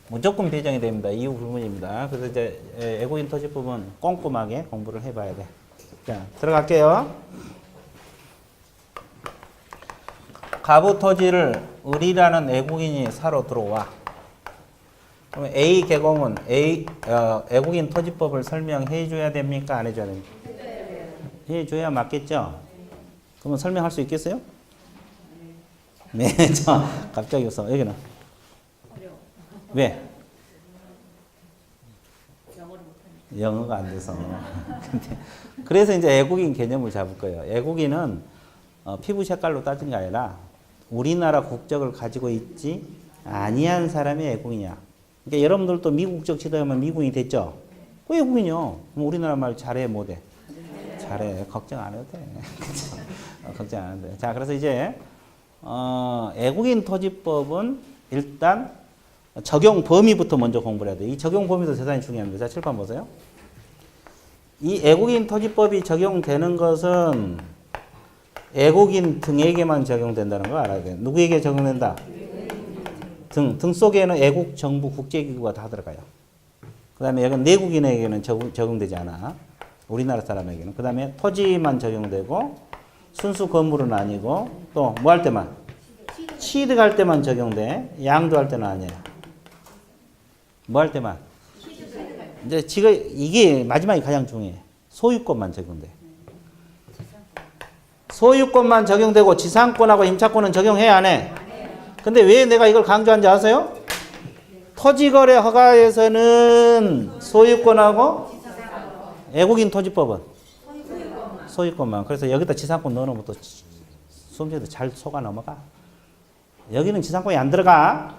무조건 배정이 됩니다. 이후 불문입니다. 그래서 이제 애국인 토지법은 꼼꼼하게 공부를 해봐야 돼. 자, 들어갈게요. 가부 토지를 을이라는 애국인이 사러 들어와. 그러면 A 개공은 애국인 토지법을 설명해 줘야 됩니까? 안 해줘야 됩니까? 해 줘야 맞겠죠? 그러면 설명할 수 있겠어요? 네, 갑자기 없어. 여기는. 왜? 영어가 안 돼서. 그래서 이제 애국인 개념을 잡을 거예요. 애국인은 피부 색깔로 따지는 게 아니라 우리나라 국적을 가지고 있지 아니한 사람이 애국인이야. 그러니까 여러분들도 미국 국적 치다하면 미국인이 됐죠? 그 애국인이요. 그럼 우리나라 말 잘해, 못해? 잘해. 걱정 안 해도 돼. 걱정 안 해도 돼. 자, 그래서 이제 애국인 토지법은 일단 적용 범위부터 먼저 공부를 해야 돼. 이 적용 범위도 대단히 중요합니다. 자, 칠판 보세요. 이 애국인 토지법이 적용되는 것은 애국인 등에게만 적용된다는 거 알아야 돼. 누구에게 적용된다? 등 속에는 애국, 정부, 국제기구가 다 들어가요. 그 다음에 여기 내국인에게는 적용되지 않아. 우리나라 사람에게는. 그 다음에 토지만 적용되고 순수 건물은 아니고 또 뭐 할 때만? 취득할 때만 적용돼. 양도할 때는 아니에요. 뭐 할 때만? 이제 지금 이게 마지막이 가장 중요해. 소유권만 적용돼. 소유권만 적용되고 지상권하고 임차권은 적용해야 안 해? 근데 왜 내가 이걸 강조한지 아세요? 토지거래 허가에서는 소유권하고 애국인 토지법은 소유권만. 그래서 여기다 지상권 넣어놓으면 또 수험생들 잘 속아 넘어가. 여기는 지상권이 안 들어가.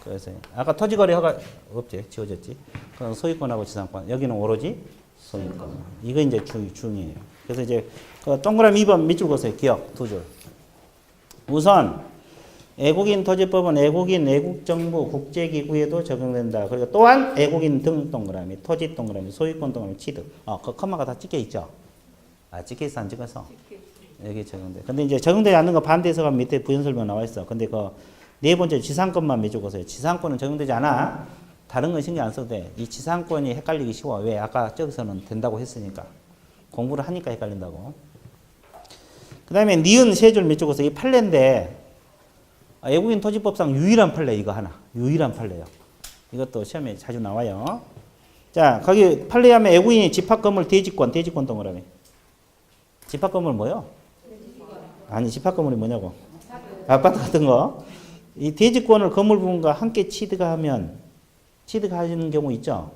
그래서 아까 토지거래 허가 없지, 지워졌지. 그럼 소유권하고 지상권. 여기는 오로지 소유권. 이거 이제 중이에요. 그래서 이제 그 동그라미 2번 밑줄 보세요. 기억 두 줄. 우선 애국인 토지법은 애국인, 애국정부, 국제기구에도 적용된다. 그리고 또한 애국인 등 동그라미, 토지 동그라미, 소유권 동그라미, 취득. 그 컴마가 다 찍혀 있죠. 찍혀 있어, 안 찍어서? 여기 적용돼. 근데 이제 적용되지 않는 거 반대해서가 밑에 부연 설명 나와 있어. 근데 그 네 번째 지상권만 매주고서요. 지상권은 적용되지 않아. 다른 건 신경 안 써도 돼. 이 지상권이 헷갈리기 쉬워. 왜? 아까 저기서는 된다고 했으니까. 공부를 하니까 헷갈린다고. 그 다음에 니은 세 줄 매주고서 이 판례인데 애국인 토지법상 유일한 판례 이거 하나. 유일한 판례요. 이것도 시험에 자주 나와요. 자, 거기 판례하면 애국인이 집합건물 대지권 동그라미. 집합건물 뭐요? 아니, 집합건물이 뭐냐고. 아파트 같은 거. 이 대지권을 건물 부분과 함께 취득하는 경우 있죠.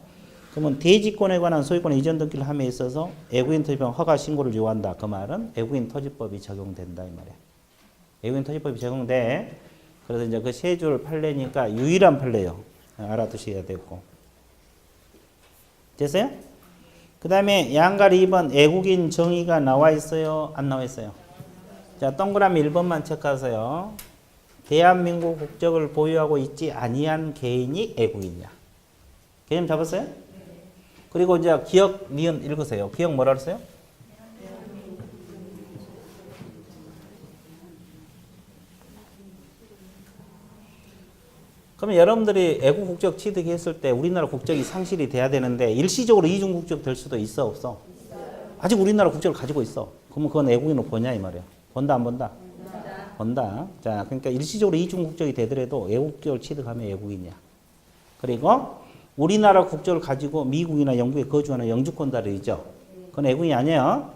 그러면 대지권에 관한 소유권의 이전 등기를 함에 있어서 애국인 토지법 허가 신고를 요한다. 그 말은 애국인 토지법이 적용된다 이 말이야. 애국인 토지법이 적용돼. 그래서 이제 그 세 줄 판례니까 유일한 판례요. 알아두셔야 되고. 됐어요? 그 다음에 양가리 2번 애국인 정의가 나와 있어요? 안 나와 있어요? 자, 동그라미 1번만 체크하세요. 대한민국 국적을 보유하고 있지 아니한 개인이 애국인이야. 개념 잡았어요? 그리고 이제 기억, 니은 읽으세요. 기억 뭐라 그랬어요? 그러면 여러분들이 애국 국적 취득했을 때 우리나라 국적이 상실이 돼야 되는데 일시적으로 이중 국적 될 수도 있어, 없어? 아직 우리나라 국적을 가지고 있어. 그러면 그건 애국인으로 보냐 이 말이야. 본다 안 본다? 본다. 자, 그러니까 일시적으로 이중 국적이 되더라도 애국 국적을 취득하면 애국인이야. 그리고 우리나라 국적을 가지고 미국이나 영국에 거주하는 영주권자들이죠. 그건 애국인이 아니에요.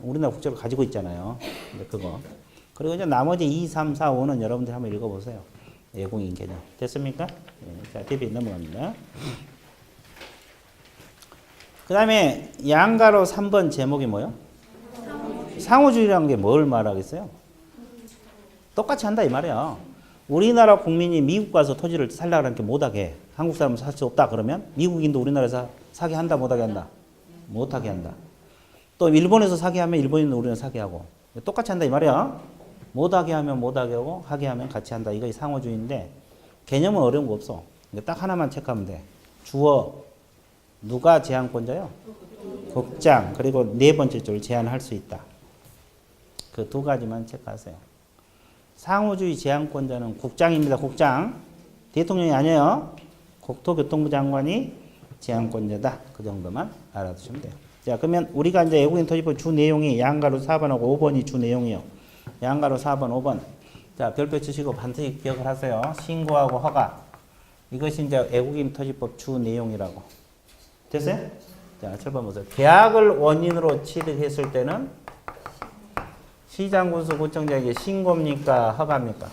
우리나라 국적을 가지고 있잖아요. 근데 그거. 그리고 이제 나머지 2, 3, 4, 5는 여러분들 한번 읽어보세요. 애국인 개념. 됐습니까? 자, 대비 넘어갑니다. 그 다음에 양가로 3번 제목이 뭐요? 상호주의라는 게 뭘 말하겠어요? 똑같이 한다 이 말이야. 우리나라 국민이 미국 가서 토지를 살려고 하는 게 못하게. 한국 사람은 살 수 없다 그러면 미국인도 우리나라에서 사게 한다 못하게 한다? 못하게 한다. 또 일본에서 사게 하면 일본인도 우리나라 사게 하고. 똑같이 한다 이 말이야. 못하게 하면 못하게 하고 하게 하면 같이 한다. 이거 상호주의인데 개념은 어려운 거 없어. 딱 하나만 체크하면 돼. 주어 누가 제한권자요? 국장. 그리고 네 번째 줄 제한할 수 있다. 그 두 가지만 체크하세요. 상호주의 제한권자는 국장입니다. 국장. 대통령이 아니에요. 국토교통부 장관이 제한권자다. 그 정도만 알아두시면 돼요. 자, 그러면 우리가 이제 애국인 토지법 주 내용이 양가로 4번하고 5번이 주 내용이요. 양가로 4번, 5번. 자, 별표 치시고 반드시 기억을 하세요. 신고하고 허가. 이것이 이제 애국인 토지법 주 내용이라고. 됐어요? 자, 7번 보세요. 계약을 원인으로 취득했을 때는 시장군수 구청장에게 신고입니까? 허가입니까?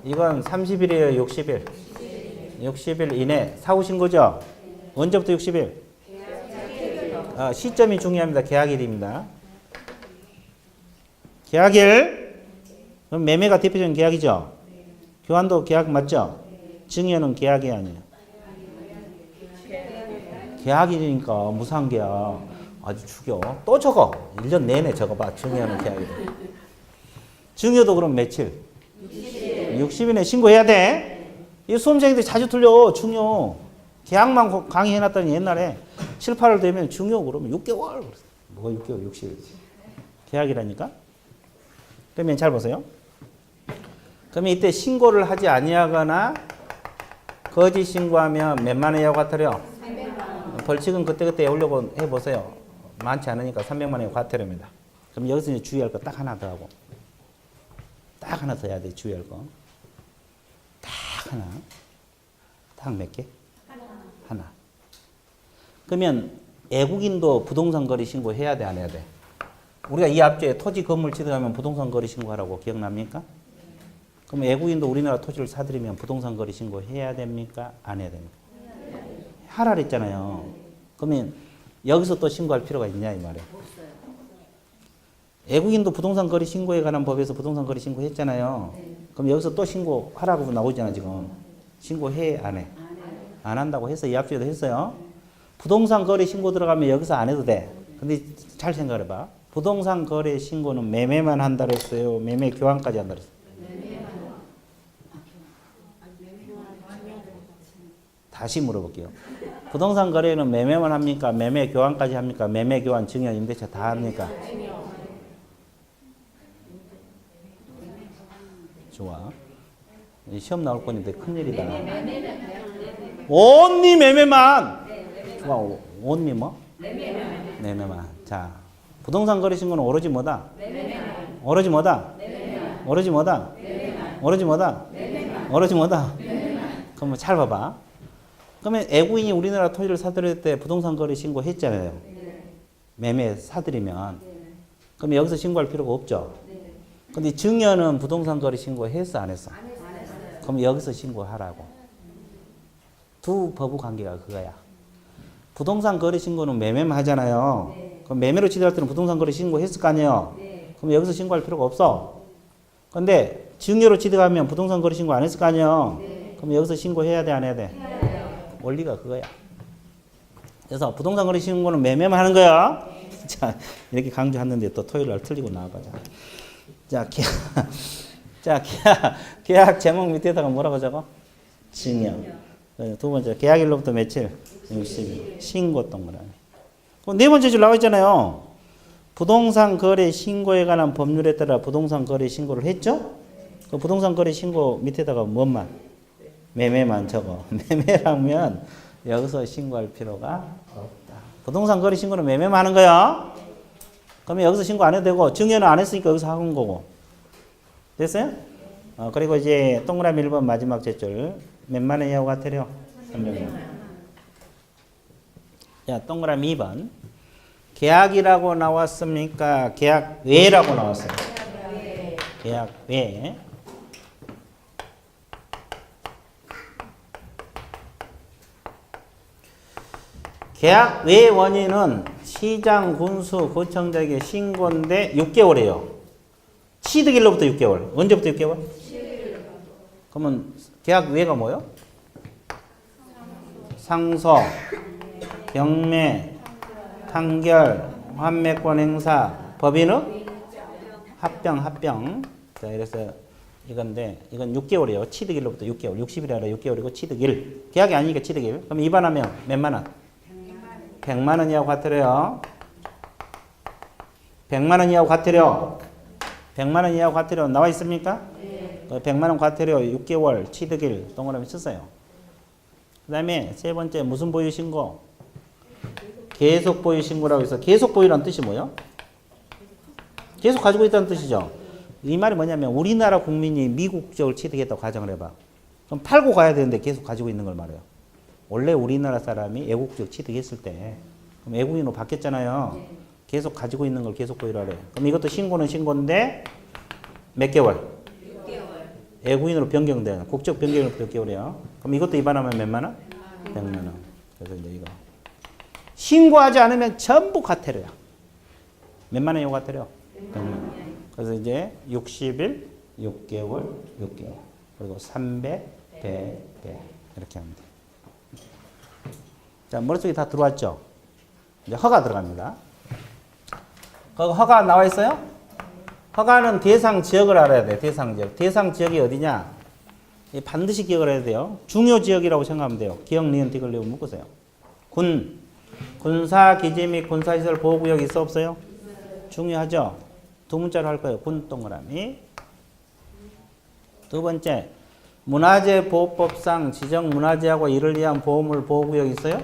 이건 30일이에요? 60일? 60일 이내. 사후신고죠? 언제부터 60일? 시점이 중요합니다. 계약일입니다. 계약일. 그럼 매매가 대표적인 계약이죠? 교환도 계약 맞죠? 증여는 계약이 아니에요. 계약일이니까 무상계약. 아주 죽여. 또 적어. 1년 내내 적어봐. 증여는 계약일. 증여도 그럼 며칠? 60일에 신고해야 돼. 이 수험생들이 자주 틀려. 증여. 계약만 강의해놨더니 옛날에 7, 8월 되면 증여 그러면 6개월. 뭐가 6개월, 60일. 계약이라니까? 그러면 잘 보세요. 그러면 이때 신고를 하지 아니하거나 거짓 신고하면 몇만 원이라고 과태료? 벌칙은 그때그때 외우려고 해보세요. 많지 않으니까 300만 원이 과태료입니다. 그럼 여기서 이제 주의할 거 딱 하나 더 하고. 딱 하나 더 해야 돼, 주의할 거. 딱 하나. 딱 몇 개? 하나. 그러면 애국인도 부동산 거래 신고 해야 돼, 안 해야 돼? 우리가 이 앞주에 토지 건물 취득하면 부동산 거래 신고하라고 기억납니까? 그럼 애국인도 우리나라 토지를 사들이면 부동산 거래 신고 해야 됩니까? 안 해야 됩니까? 하라 그랬잖아요. 그러면 여기서 또 신고할 필요가 있냐 이 말이에요. 애국인도 부동산 거래 신고에 관한 법에서 부동산 거래 신고 했잖아요. 그럼 여기서 또 신고하라고 나오잖아 지금. 신고해 안 해? 안 한다고 해서 이 앞주에도 했어요. 부동산 거래 신고 들어가면 여기서 안 해도 돼. 근데 잘 생각해봐. 부동산 거래 신고는 매매만 한다 그랬어요? 매매 교환까지 한다 그랬어요? 다시 물어볼게요. 부동산 거래는 매매만 합니까? 매매 교환까지 합니까? 매매 교환 증여 임대차 다 합니까? 좋아. 시험 나올 건데 큰일이다. 온리 매매만. 좋아. 온리 뭐? 매매만. 자, 부동산 거래 신고는 오로지 뭐다? 오로지 뭐다? 오로지 뭐다? 오로지 뭐다? 오로지 뭐다? 그럼 잘 봐봐. 그러면 애국인이 우리나라 토지를 사들일 때 부동산 거래 신고 했잖아요. 매매 사들이면. 그럼 여기서 신고할 필요가 없죠. 근데 증여는 부동산 거래 신고 했어 안 했어? 그럼 여기서 신고하라고. 두 법의 관계가 그거야. 부동산 거래 신고는 매매만 하잖아요. 그럼 매매로 취득할 때는 부동산 거래 신고 했을 거 아니에요. 그럼 여기서 신고할 필요가 없어. 근데 증여로 취득하면 부동산 거래 신고 안 했을 거 아니에요. 그럼 여기서 신고해야 돼 안 해야 돼? 원리가 그거야. 그래서 부동산 거래 신고는 매매만 하는 거야. 자, 이렇게 강조했는데 또 토요일 날 틀리고 나와가자. 자, 계약 제목 밑에다가 뭐라고 적어? 증여. 두 번째, 계약일로부터 며칠? 60일. 신고 동그라미. 네 번째 줄 나와 있잖아요. 부동산 거래 신고에 관한 법률에 따라 부동산 거래 신고를 했죠? 그 부동산 거래 신고 밑에다가 뭔만? 매매만 적어. 매매라면 여기서 신고할 필요가 없다. 부동산 거래 신고는 매매만 하는 거야. 그러면 여기서 신고 안 해도 되고 증여는 안 했으니까 여기서 하는 거고. 됐어요? 그리고 이제 동그라미 1번 마지막 제줄. 몇만 원이라고 같아요? 300만 원. 자, 동그라미 2번. 계약이라고 나왔습니까? 계약 외라고 나왔어요. 계약 외. 계약 외 원인은 시장, 군수, 구청장에게 신고인데 6개월이에요. 취득일로부터 6개월. 언제부터 6개월? 그러면 계약 외가 뭐예요? 상소, 경매, 판결, 환매권 행사, 법인은 합병. 자, 이래서 이건데 이건 6개월이에요. 취득일로부터 6개월. 60일이 아니라 6개월이고 취득일. 계약이 아니니까 취득일. 그럼 위반하면 몇만 원? 100만 원이라고 과태료요. 100만 원이라고 과태료. 100만 원이라고 과태료 나와 있습니까? 네. 100만 원 과태료 6개월 취득일 동그라미 썼어요. 그 다음에 세 번째 무슨 보유 신고? 계속 보유 신고라고 해서 계속 보유란 뜻이 뭐예요? 계속 가지고 있다는 뜻이죠. 이 말이 뭐냐면 우리나라 국민이 미국 국적을 취득했다고 가정을 해봐. 그럼 팔고 가야 되는데 계속 가지고 있는 걸 말해요. 원래 우리나라 사람이 애국적 취득했을 때 그럼 애국인으로 바뀌었잖아요. 계속 가지고 있는 걸 계속 보유하래. 그럼 이것도 신고는 신고인데 몇 개월? 6개월. 애국인으로 변경된 국적 변경으로 몇 개월이야? 그럼 이것도 위반하면 몇만 원? 100만 원. 그래서 이제 이거 신고하지 않으면 전부 과태료야. 몇만 원이요 과태료? 100만 원. 그래서 이제 60일, 6개월, 6개월. 그리고 300, 100, 100 이렇게 하면 돼. 자, 머릿속에 다 들어왔죠? 이제 허가 들어갑니다. 거기 허가 나와 있어요? 허가는 대상 지역을 알아야 돼. 대상 지역. 대상 지역이 어디냐? 반드시 기억을 해야 돼요. 중요 지역이라고 생각하면 돼요. 기억, 니은, 디귿, 리을 묶으세요. 군사 기지 및 군사시설 보호구역 있어 없어요? 중요하죠? 두 문자로 할 거예요. 군 동그라미. 두 번째, 문화재 보호법상 지정 문화재하고 이를 위한 보호물 보호구역 있어요?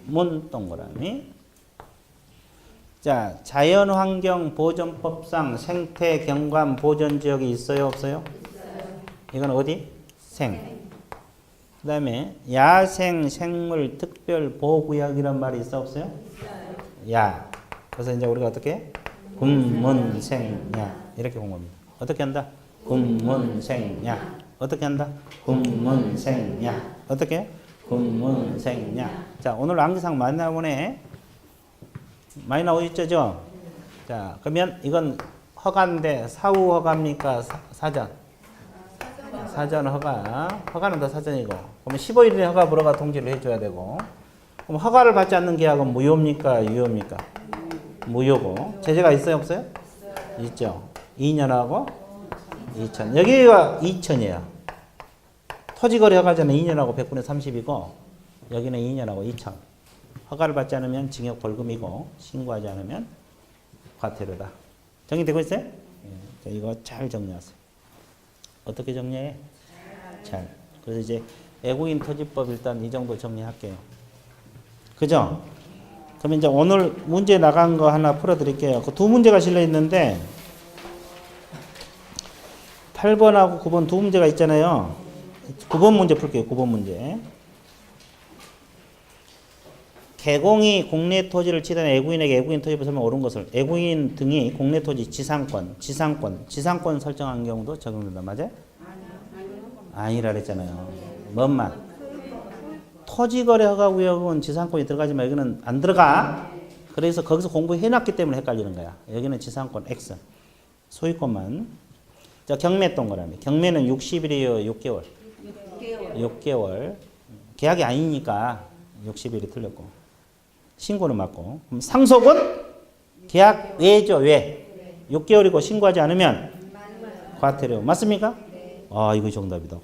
문 동그라미. 자, 자연환경보전법상 생태 경관 보전지역이 있어요? 없어요? 이건 어디? 생. 그 다음에 야생 생물 특별 보호구역이란 말이 있어? 없어요? 야. 그래서 이제 우리가 어떻게? 군문생야. 이렇게 공부합니다. 어떻게 한다? 군문생야. 어떻게 한다? 군문생야. 어떻게? 군문생야. 자, 오늘 암기상 많이 나오네. 많이 나오셨죠? 자, 그러면 이건 허가인데 사후 허가입니까? 사전? 사전 허가. 허가는 더 사전이고. 그러면 15일에 허가 불허가 통지를 해줘야 되고. 그럼 허가를 받지 않는 계약은 무효입니까? 유효입니까? 무효고. 제재가 있어요? 없어요? 있죠. 2년하고 2천. 여기가 2천이에요. 토지거래 허가제는 2년하고 100분의 30이고 여기는 2년하고 2천. 허가를 받지 않으면 징역 벌금이고 신고하지 않으면 과태료다. 정리되고 있어요? 자, 이거 잘 정리하세요. 어떻게 정리해? 잘. 그래서 이제 외국인 토지법 일단 이 정도 정리할게요. 그죠? 그럼 이제 오늘 문제 나간 거 하나 풀어드릴게요. 그 두 문제가 실려 있는데 8번하고 9번 두 문제가 있잖아요. 9번 문제 풀게요. 9번 문제. 개공이 국내 토지를 취득한 외국인에게 외국인 토지법 설명 옳은 것을 외국인 등이 국내 토지 지상권 설정한 경우도 적용된다. 맞아요? 아니라 그랬잖아요. 뭔만? 토지거래 허가구역은 지상권이 들어가지만 여기는 안 들어가. 그래서 거기서 공부해놨기 때문에 헷갈리는 거야. 여기는 지상권 X. 소유권만. 자, 경매 동그라미. 경매는 60일이에요. 6개월. 6개월. 계약이 아니니까 60일이 틀렸고. 신고는 맞고. 그럼 상속은 계약 외죠. 외. 6개월이고 신고하지 않으면 과태료. 맞습니까? 아, 이거 정답이다.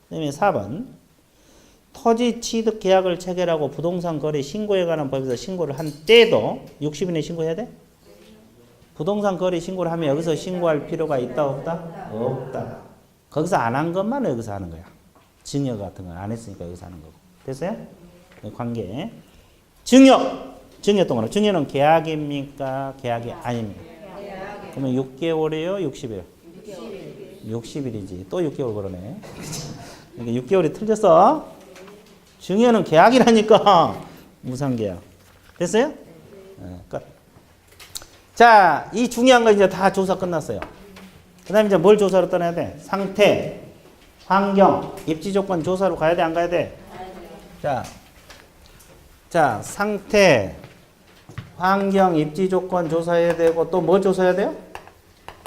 그다음에 4번. 토지 취득 계약을 체결하고 부동산 거래 신고에 관한 법에서 신고를 한 때도 60일에 신고해야 돼? 부동산 거래 신고를 하면 여기서 신고할 필요가 있다 없다? 없다. 거기서 안 한 것만 여기서 하는 거야. 증여 같은 건 안 했으니까 여기서 하는 거고. 됐어요? 관계. 증여 동안 증여는 계약입니까? 계약이 아닙니까? 그러면 6개월이에요? 60일? 60일이지. 또 6개월 그러네. 이게 6개월이 틀렸어. 증여는 계약이라니까. 무상계약. 됐어요? 네, 끝. 자, 이 중요한 거 이제 다 조사 끝났어요. 그 다음에 이제 뭘 조사로 떠나야 돼? 상태, 환경, 입지 조건 조사로 가야 돼? 안 가야 돼? 자, 상태, 환경, 입지 조건 조사해야 되고 또 뭐 조사해야 돼요?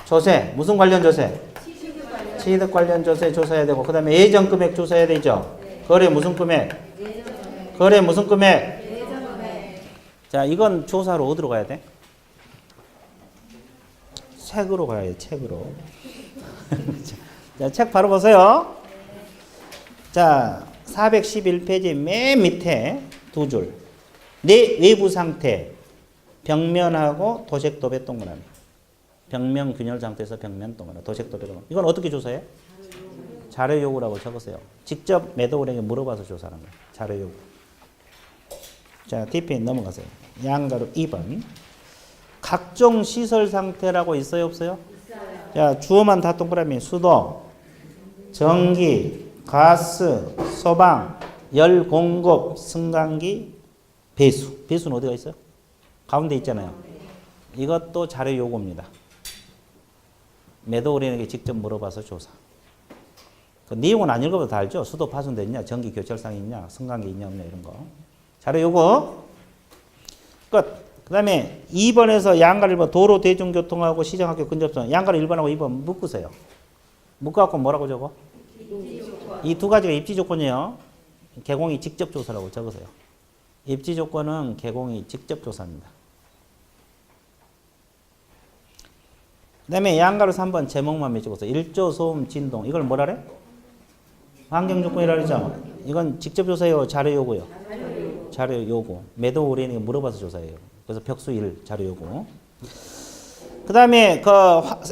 조세. 무슨 관련 조세? 취득 관련 조세 조사해야 되고 그 다음에 예정 금액 조사해야 되죠? 거래 무슨 금액? 거래 무슨 금액? 자, 이건 조사로 어디로 가야 돼? 책으로 가야 돼. 책으로. 자, 책 바로 보세요. 자, 411페이지 맨 밑에 두 줄. 내 외부 상태. 벽면하고 도색도배 동그라미. 벽면 균열 상태에서 벽면 동그라미. 도색도배 동그라미. 이건 어떻게 조사해? 자료 요구라고 적으세요. 직접 매도인에게 물어봐서 조사하는 거예요. 자료 요구. 자, TPN 넘어가세요. 양가로 2번. 각종 시설 상태라고 있어요? 없어요? 있어요. 자, 주어만 다 동그라미. 수도, 전기, 가스, 소방, 열 공급, 승강기, 배수. 배수는 어디가 있어요? 가운데 있잖아요. 이것도 자료 요구입니다. 매도인에게 직접 물어봐서 조사. 그 내용은 안 읽어도 다 알죠? 수도 파손돼 있냐, 전기 교철상이 있냐, 승강기 있냐 없냐 이런 거. 자료 요구 끝. 그 다음에 2번에서 양가를 1번 도로 대중교통하고 시정학교 근접성. 양가를 1번하고 2번 묶으세요. 묶어갖고 뭐라고 적어? 이 두 가지가 입지 조건이에요. 개공이 직접 조사라고 적으세요. 입지 조건은 개공이 직접 조사입니다. 그 다음에 양가로 3번 제목만 맺어보세요. 일조 소음 진동. 이걸 뭐라 그래? 환경조건이라 그러죠. 이건 직접 조사예요. 자료 요구요. 자료 요구. 매도 의뢰인에게 물어봐서 조사해요. 그래서 벽수 1 자료 요구. 그 다음에 그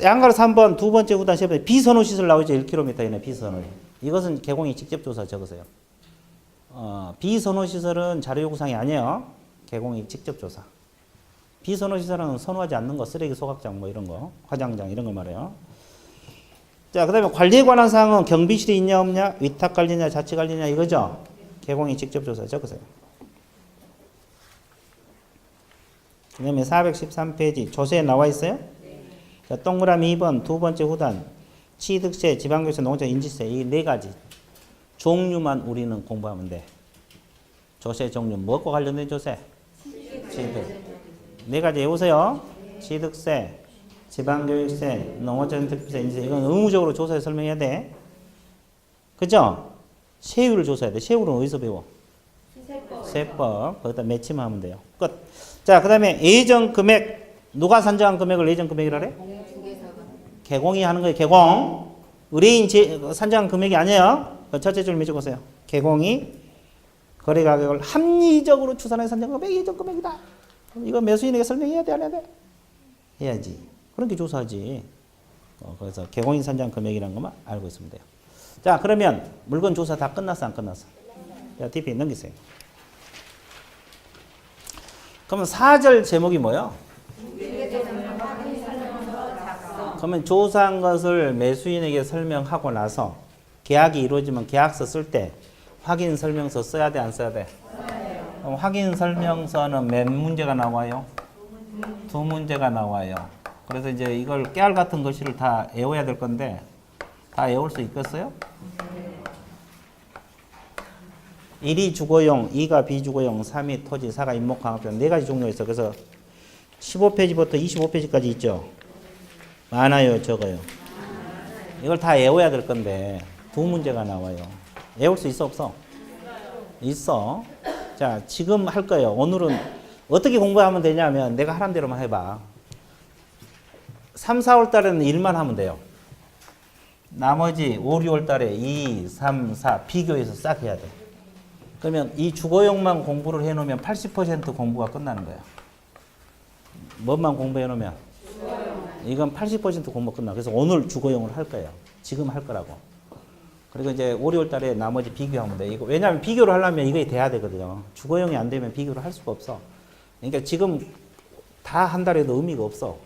양가로 3번 두 번째 후단 세 번째 비선호 시설 나오죠. 1km 이내 비선호. 이것은 개공이 직접 조사 적으세요. 비선호 시설은 자료 요구사항이 아니에요. 개공이 직접 조사. 비선호 시설은 선호하지 않는 거, 쓰레기 소각장 뭐 이런 거, 화장장 이런 걸 말해요. 자, 그 다음에 관리에 관한 사항은 경비실이 있냐 없냐, 위탁 관리냐 자치 관리냐 이거죠. 개공이 직접 조사 적으세요. 그 다음에 413페이지 조세에 나와 있어요. 자, 동그라미 2번 두 번째 후단 취득세, 지방교세, 농자, 인지세 이 네 가지 종류만 우리는 공부하면 돼. 조세 종류 뭐과 관련된 조세? 취득. 네 가지 외우세요. 취득세, 지방교육세, 농어촌특별세, 인지세 이건 의무적으로 조사에 설명해야 돼. 그죠? 세율을 조사해야 돼. 세율은 어디서 배워? 세법. 거기다 매치하면 돼요. 끝. 자, 그 다음에 예정 금액 누가 산정한 금액을 예정 금액이라 그래? 개공이 하는 거예요. 개공. 의뢰인 산정한 금액이 아니에요. 첫째 줄 맺어보세요. 개공이 거래 가격을 합리적으로 추산해 산정한 금액이 예정 금액이다. 이거 매수인에게 설명해야 돼, 안 해야 돼? 해야지. 그런 게 조사하지. 그래서 개공인 산정 금액이라는 것만 알고 있으면 돼요. 자, 그러면 물건 조사 다 끝났어, 안 끝났어? 자, DP 넘기세요. 그러면 4절 제목이 뭐예요? 그러면 조사한 것을 매수인에게 설명하고 나서 계약이 이루어지면 계약서 쓸 때 확인 설명서 써야 돼, 안 써야 돼? 확인 설명서는 몇 문제가 나와요? 두 문제가 나와요. 그래서 이제 이걸 깨알 같은 것을 다 외워야 될 건데 다 외울 수 있겠어요? 1이 주거용, 2가 비주거용, 3이 토지, 4가 임목강압용 네 가지 종류가 있어. 그래서 15페이지부터 25페이지까지 있죠. 많아요, 적어요? 이걸 다 외워야 될 건데 두 문제가 나와요. 외울 수 있어, 없어? 있어. 자, 지금 할 거예요. 오늘은 어떻게 공부하면 되냐면 내가 하란 대로만 해봐. 3, 4월 달에는 일만 하면 돼요. 나머지 5, 6월 달에 2, 3, 4 비교해서 싹 해야 돼. 그러면 이 주거용만 공부를 해놓으면 80% 공부가 끝나는 거야. 뭐만 공부해 놓으면? 이건 80% 공부가 끝나. 그래서 오늘 주거용을 할 거예요. 지금 할 거라고. 그리고 이제 5, 6월 달에 나머지 비교하면 돼. 이거 왜냐하면 비교를 하려면 이게 돼야 되거든요. 주거용이 안 되면 비교를 할 수가 없어. 그러니까 지금 다 한 달에도 의미가 없어.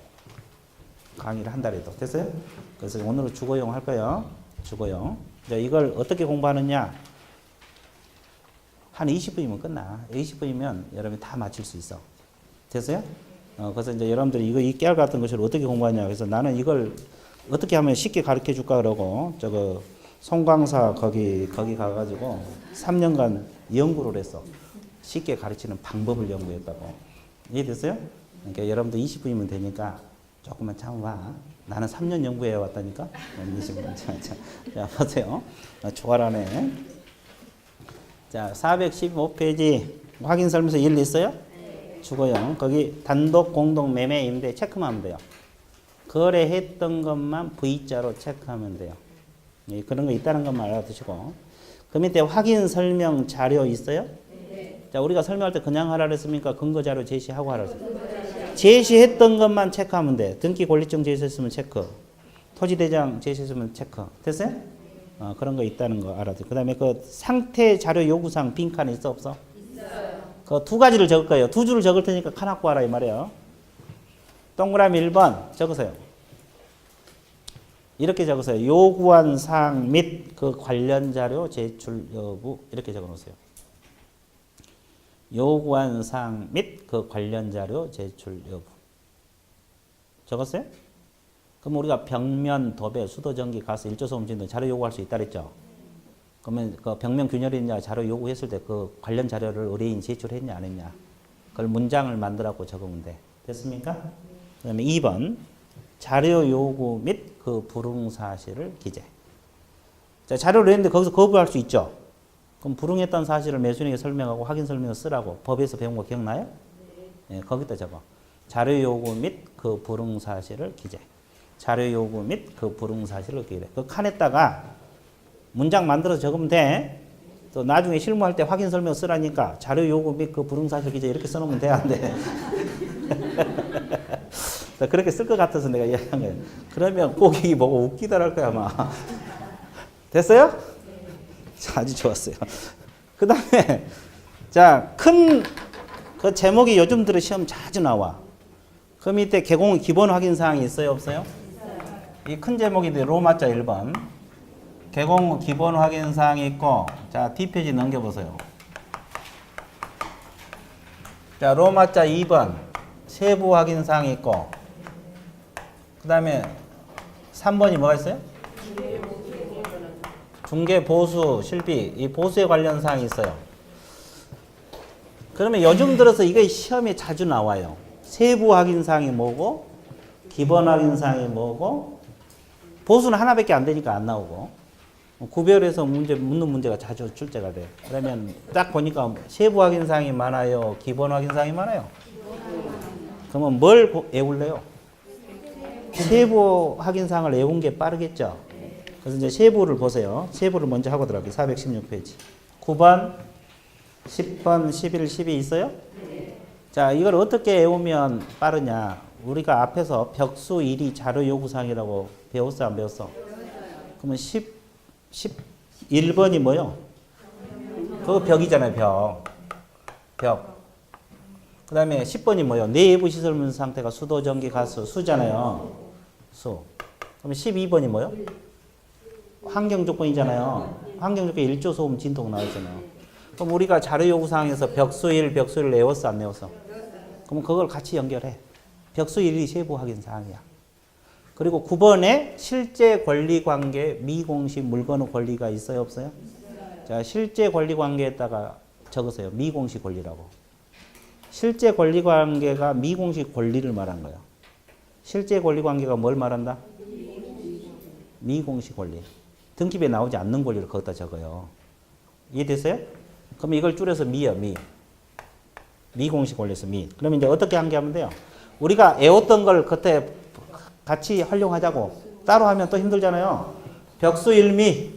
강의를 한 달에도. 됐어요? 그래서 오늘은 주거용 할 거예요. 주거용. 이제 이걸 어떻게 공부하느냐? 한 20분이면 끝나. 20분이면 여러분이 다 맞출 수 있어. 됐어요? 그래서 이제 여러분들이 이 깨알 같은 것을 어떻게 공부하냐. 그래서 나는 이걸 어떻게 하면 쉽게 가르쳐 줄까 그러고 송광사 거기 가가지고 3년간 연구를 했어. 쉽게 가르치는 방법을 연구했다고. 이해됐어요? 그러니까 여러분들 20분이면 되니까 조금만 참아봐. 나는 3년 연구해 왔다니까. 20분. 자, 보세요. 초과라네. 자, 415페이지 확인 설명서 1 있어요? 주거용. 거기 단독 공동 매매 임대 체크만 하면 돼요. 거래했던 것만 V자로 체크하면 돼요. 그런 거 있다는 것만 알아두시고. 그 밑에 확인 설명 자료 있어요? 네. 자, 우리가 설명할 때 그냥 하라 그랬습니까? 근거 자료 제시하고 하라 그랬습니까? 제시했던 것만 체크하면 돼. 등기 권리증 제시했으면 체크. 토지대장 제시했으면 체크. 됐어요? 그런 거 있다는 거 알아두고. 그 다음에 그 상태 자료 요구사항 빈칸 있어 없어? 있어요. 그 두 가지를 적을 거예요. 두 줄을 적을 테니까 칸 갖고 와라 이 말이에요. 동그라미 1번 적으세요. 이렇게 적으세요. 요구한 사항 및 그 관련 자료 제출 여부 이렇게 적어 놓으세요. 요구한 사항 및 그 관련 자료 제출 여부. 적었어요? 그럼 우리가 벽면, 도배, 수도, 전기, 가스, 일조소음 등 자료 요구할 수 있다 그랬죠? 그러면 그 벽면 균열이냐 자료 요구했을 때 그 관련 자료를 의뢰인 제출했냐 안 했냐. 그걸 문장을 만들라고 적으면 돼. 됐습니까? 그 다음에 2번 자료 요구 및 그 불응 사실을 기재. 자, 자료를 했는데 거기서 거부할 수 있죠? 그럼 불응했던 사실을 매수인에게 설명하고 확인 설명을 쓰라고 법에서 배운 거 기억나요? 네, 거기다 적어. 자료 요구 및 그 불응 사실을 기재. 자료 요구 및 그 불응 사실을 기재. 그 칸에다가 문장 만들어서 적으면 돼. 또 나중에 실무할 때 확인 설명 쓰라니까 자료 요구 및 그 불응 사실 기재 이렇게 써놓으면 돼, 안 돼? 그렇게 쓸 것 같아서 내가 이야기한 거예요. 그러면 고객이 보고 웃기더랄 거야, 아마. 됐어요? 자, 아주 좋았어요. 그 다음에, 자, 그 제목이 요즘 들어 시험 자주 나와. 그 밑에 개공 기본 확인 사항이 있어요, 없어요? 이 큰 제목인데 로마자 1번. 개공 기본 확인 사항이 있고, 자, D페이지 넘겨보세요. 자, 로마자 2번. 세부 확인 사항이 있고, 그 다음에 3번이 뭐가 있어요? 중개, 보수, 실비. 이 보수에 관련 사항이 있어요. 그러면 요즘 들어서 이게 시험에 자주 나와요. 세부 확인 사항이 뭐고, 기본 확인 사항이 뭐고, 보수는 하나밖에 안 되니까 안 나오고, 구별해서 묻는 문제가 자주 출제가 돼요. 그러면 딱 보니까 세부 확인 사항이 많아요, 기본 확인 사항이 많아요. 그러면 뭘 외울래요? 세부 확인 사항을 외운 게 빠르겠죠. 그래서 이제 세부를 보세요. 세부를 먼저 하고 들어갈게요. 416페이지. 9번, 10번, 11, 12 있어요? 자, 이걸 어떻게 외우면 빠르냐? 우리가 앞에서 벽수 1이 자료 요구사항이라고 배웠어, 안 배웠어? 그러면 11번이 뭐요? 그거 벽이잖아요, 벽. 그 다음에 10번이 뭐요? 내부 시설물 상태가 수도, 전기, 가스, 수잖아요. 수. 그러면 12번이 뭐요? 환경 조건이잖아요. 환경 조건 일조 소음 진동 나왔잖아요. 그럼 우리가 자료 요구 사항에서 벽수 1, 벽수 1 외웠어, 안 외웠어? 그럼 그걸 같이 연결해. 벽수 1이 세부 확인 사항이야. 그리고 9번에 실제 권리 관계 미공식 물건의 권리가 있어요, 없어요? 자, 실제 권리 관계에다가 적으세요. 미공식 권리라고. 실제 권리 관계가 미공식 권리를 말한 거예요. 실제 권리 관계가 뭘 말한다? 미공식 권리. 등기부에 나오지 않는 권리를 거기다 적어요. 이해됐어요? 그럼 이걸 줄여서 미야, 미. 미공식 권리에서 미. 그러면 이제 어떻게 한 게 하면 돼요? 우리가 외웠던 걸 그때 같이 활용하자고. 따로 하면 또 힘들잖아요. 벽수 1미.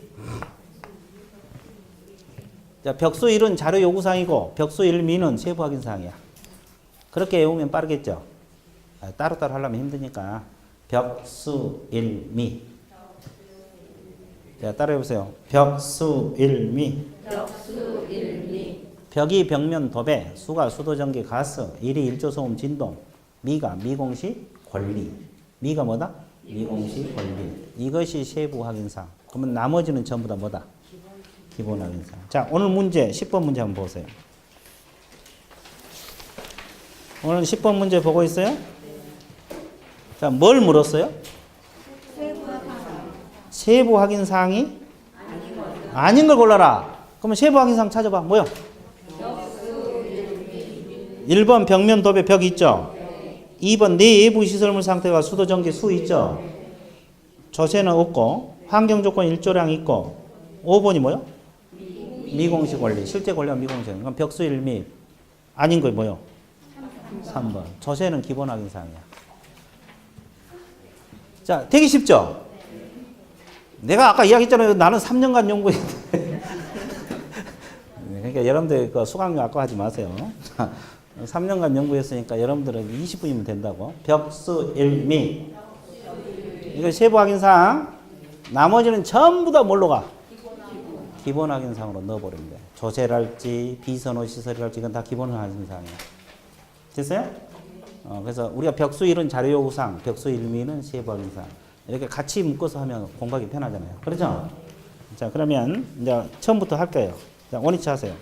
자, 벽수 1은 자료 요구사항이고 벽수 1미는 세부 확인 사항이야. 그렇게 외우면 빠르겠죠. 따로따로 하려면 힘드니까 벽수 1미. 자, 따라해보세요. 벽수 1미. 벽수 1미. 벽이 벽면 도배, 수가 수도, 전기, 가스, 1이 일조 소음 진동, 미가 미공식 권리. 미가 뭐다? 미공식 권리. 이것이 세부 확인사항. 그러면 나머지는 전부 다 뭐다? 기본 확인사항. 자, 오늘 문제 10번 문제 한번 보세요. 오늘 10번 문제 보고 있어요? 자, 뭘 물었어요? 세부 확인사항이 아닌 걸 골라라. 그러면 세부 확인사항 찾아봐. 뭐요? 1번 벽면 도배 벽 있죠? 2번 내부 시설물 상태가 수도, 전기, 수 있죠? 조세는 없고 환경 조건 일조량 있고 5번이 뭐요? 미공식 권리. 실제 권리가 미공식. 그럼 벽수 1미 아닌 거 뭐요? 3번. 조세는 기본 확인 사항이야. 자, 되게 쉽죠? 내가 아까 이야기했잖아요. 나는 3년간 연구했는데. 그러니까 여러분들 그 수강료 아까워하지 마세요. 3년간 연구했으니까 여러분들은 20분이면 된다고. 벽수 1미. 이거 세부 확인사항. 나머지는 전부 다 뭘로 가? 기본 확인사항으로 넣어버리면 돼. 조세랄지 비선호 시설이랄지 이건 다 기본 확인사항이야. 됐어요? 그래서 우리가 벽수 1은 자료요구사항, 벽수 1미는 세부 확인사항. 이렇게 같이 묶어서 하면 공부하기 편하잖아요. 그렇죠? 자, 그러면 이제 처음부터 할게요. 자, 원위치 하세요.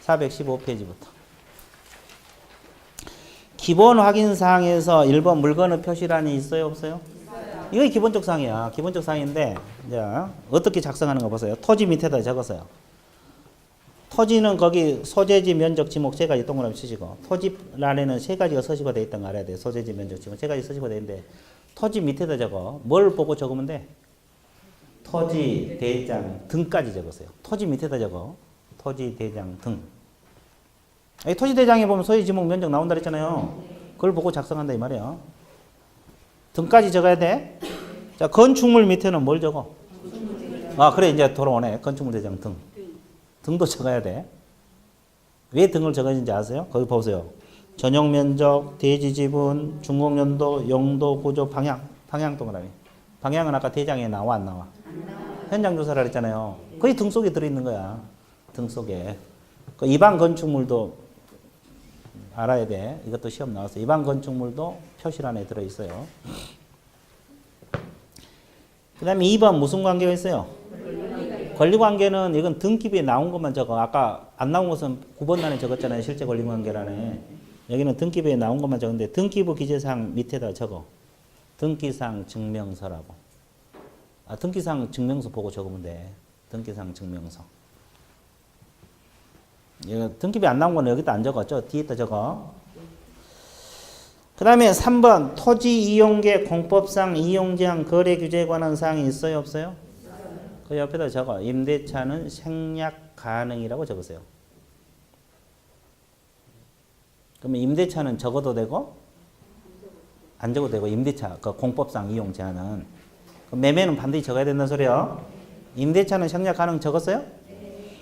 415페이지부터. 기본 확인 사항에서 1번 물건의 표시란이 있어요, 없어요? 있어요. 이거 기본적 사항이야. 기본적 사항인데 이제 어떻게 작성하는 거 보세요. 토지 밑에다 적었어요. 토지는 거기 소재지, 면적, 지목 세 가지 동그라미 치시고 토지란에는 세 가지가 서식화 되어 있다는 거 알아야 돼요. 소재지, 면적, 지목 세 가지 서식화 되어 있는데 토지 밑에다 적어. 뭘 보고 적으면 돼? 토지, 대장, 등까지 적었어요. 토지 밑에다 적어. 토지, 대장, 등. 토지 대장에 보면 소유, 지목, 면적 나온다 그랬잖아요. 그걸 보고 작성한다 이 말이에요. 등까지 적어야 돼. 자, 건축물 밑에는 뭘 적어? 아, 그래 이제 돌아오네. 건축물 대장 등. 등도 적어야 돼. 왜 등을 적어야지 아세요? 거기 보세요. 전용 면적, 대지 지분, 준공연도, 용도, 구조, 방향 동그라미. 방향은 아까 대장에 나와 안 나와? 현장 조사를 했잖아요. 거의 등 속에 들어있는 거야. 등 속에. 그 입안 건축물도 알아야 돼. 이것도 시험 나왔어. 입안 건축물도 표시란에 들어있어요. 그 다음에 2번 무슨 관계가 있어요? 권리관계는 이건 등기부에 나온 것만 적어. 아까 안 나온 것은 9번 단에 적었잖아요. 실제 권리관계란에. 여기는 등기부에 나온 것만 적었는데 등기부 기재사항 밑에다 적어. 등기사항 증명서라고. 등기사항 증명서 보고 적으면 돼. 등기사항 증명서. 등기부에 안 나온 거는 여기다 안 적었죠. 뒤에다 적어. 그 다음에 3번 토지 이용계 공법상 이용제한 거래 규제에 관한 사항이 있어요? 없어요? 그 옆에다 적어. 임대차는 생략 가능이라고 적으세요. 그러면 임대차는 적어도 되고 안 적어도 되고 임대차 그 공법상 이용 제한은 매매는 반드시 적어야 된다는 소리요. 임대차는 생략 가능 적었어요?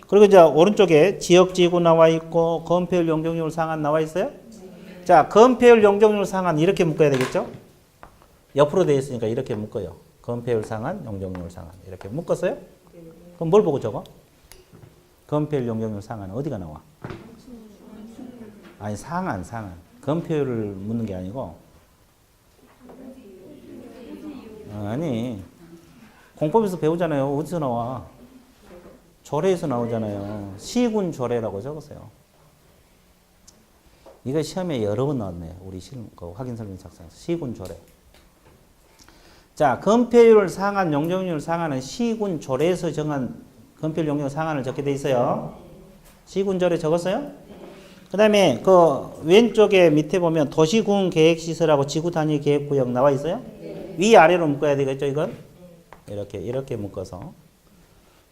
그리고 이제 오른쪽에 지역지구 나와 있고 건폐율 용적률 상한 나와 있어요? 자, 건폐율 용적률 상한 이렇게 묶어야 되겠죠? 옆으로 되어 있으니까 이렇게 묶어요. 건폐율 상한, 용적률 상한 이렇게 묶었어요? 그럼 뭘 보고 적어? 건폐율 용적률 상한 어디가 나와? 아니 상한. 건폐율을 묻는 게 아니고 아니 공법에서 배우잖아요. 어디서 나와? 조례에서 나오잖아요. 시군 조례라고 적었어요. 이거 시험에 여러 번 나왔네요. 우리 확인 설명 작성에서 시군 조례. 자, 건폐율 상한, 용적률 상한은 시군 조례에서 정한 건폐율 용적률 상한을 적게 돼 있어요. 시군 조례 적었어요? 그 다음에 그 왼쪽에 밑에 보면 도시군 계획시설하고 지구 단위 계획구역 나와 있어요? 위아래로 묶어야 되겠죠, 이건? 이렇게 묶어서